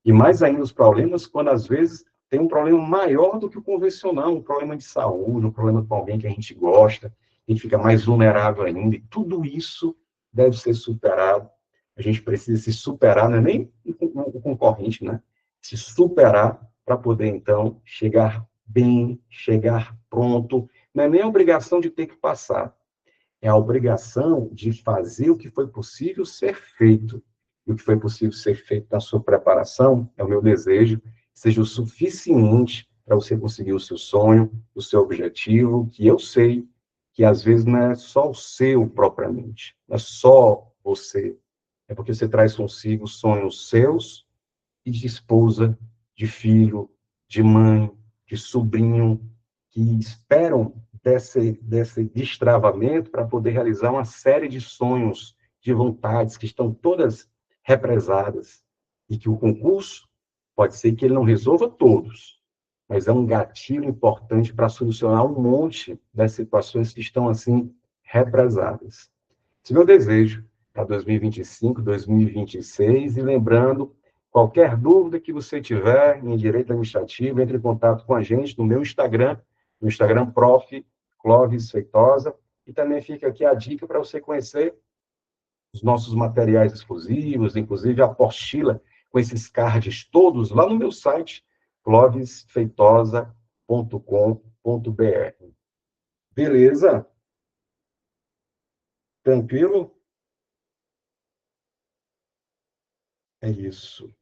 E mais ainda os problemas quando, às vezes, tem um problema maior do que o convencional, um problema de saúde, um problema com alguém que a gente gosta, a gente fica mais vulnerável ainda, e tudo isso deve ser superado. A gente precisa se superar, não é nem o concorrente, né? Se superar para poder, então, chegar bem, chegar pronto. Não é nem a obrigação de ter que passar, é a obrigação de fazer o que foi possível ser feito. E o que foi possível ser feito na sua preparação, é o meu desejo, seja o suficiente para você conseguir o seu sonho, o seu objetivo, que eu sei que às vezes não é só o seu propriamente, não é só você, é porque você traz consigo sonhos seus e de esposa, de filho, de mãe, de sobrinho, que esperam desse destravamento para poder realizar uma série de sonhos, de vontades que estão todas represadas e que o concurso pode ser que ele não resolva todos, mas é um gatilho importante para solucionar um monte das situações que estão assim represadas. Esse é o meu desejo para 2025, 2026, e lembrando, qualquer dúvida que você tiver em direito administrativo, entre em contato com a gente no meu Instagram, no Instagram Prof. Clóvis Feitosa, e também fica aqui a dica para você conhecer os nossos materiais exclusivos, inclusive a apostila com esses cards todos lá no meu site, clovisfeitosa.com.br. Beleza? Tranquilo? É isso.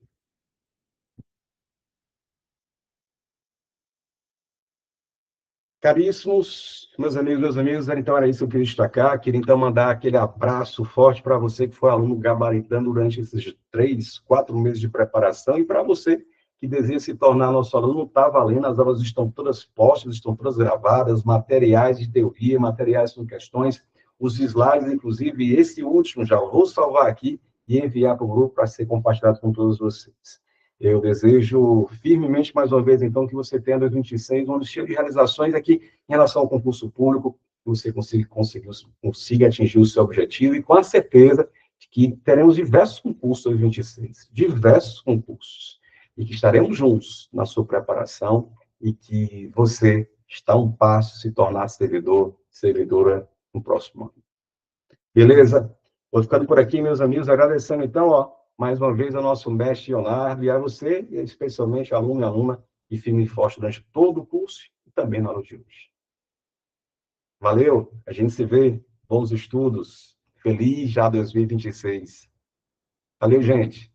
Caríssimos, meus amigos, então era isso que eu queria destacar. Queria então mandar aquele abraço forte para você que foi aluno gabaritando durante esses 3, 4 meses de preparação e para você que deseja se tornar nosso aluno, está valendo, as aulas estão todas postas, estão todas gravadas, materiais de teoria, materiais com questões, os slides, inclusive, esse último já vou salvar aqui e enviar para o grupo para ser compartilhado com todos vocês. Eu desejo firmemente, mais uma vez, então, que você tenha 2026 um ano cheio de realizações aqui em relação ao concurso público, que você consiga atingir o seu objetivo e com a certeza de que teremos diversos concursos em 2026, diversos concursos, e que estaremos juntos na sua preparação e que você está a um passo de se tornar servidor, servidora no próximo ano. Beleza? Vou ficando por aqui, meus amigos, agradecendo, então, mais uma vez ao nosso mestre Leonardo e a você, especialmente aluno e aluna, que firme e forte durante todo o curso e também na aula de hoje. Valeu, a gente se vê, bons estudos, feliz já 2026. Valeu, gente.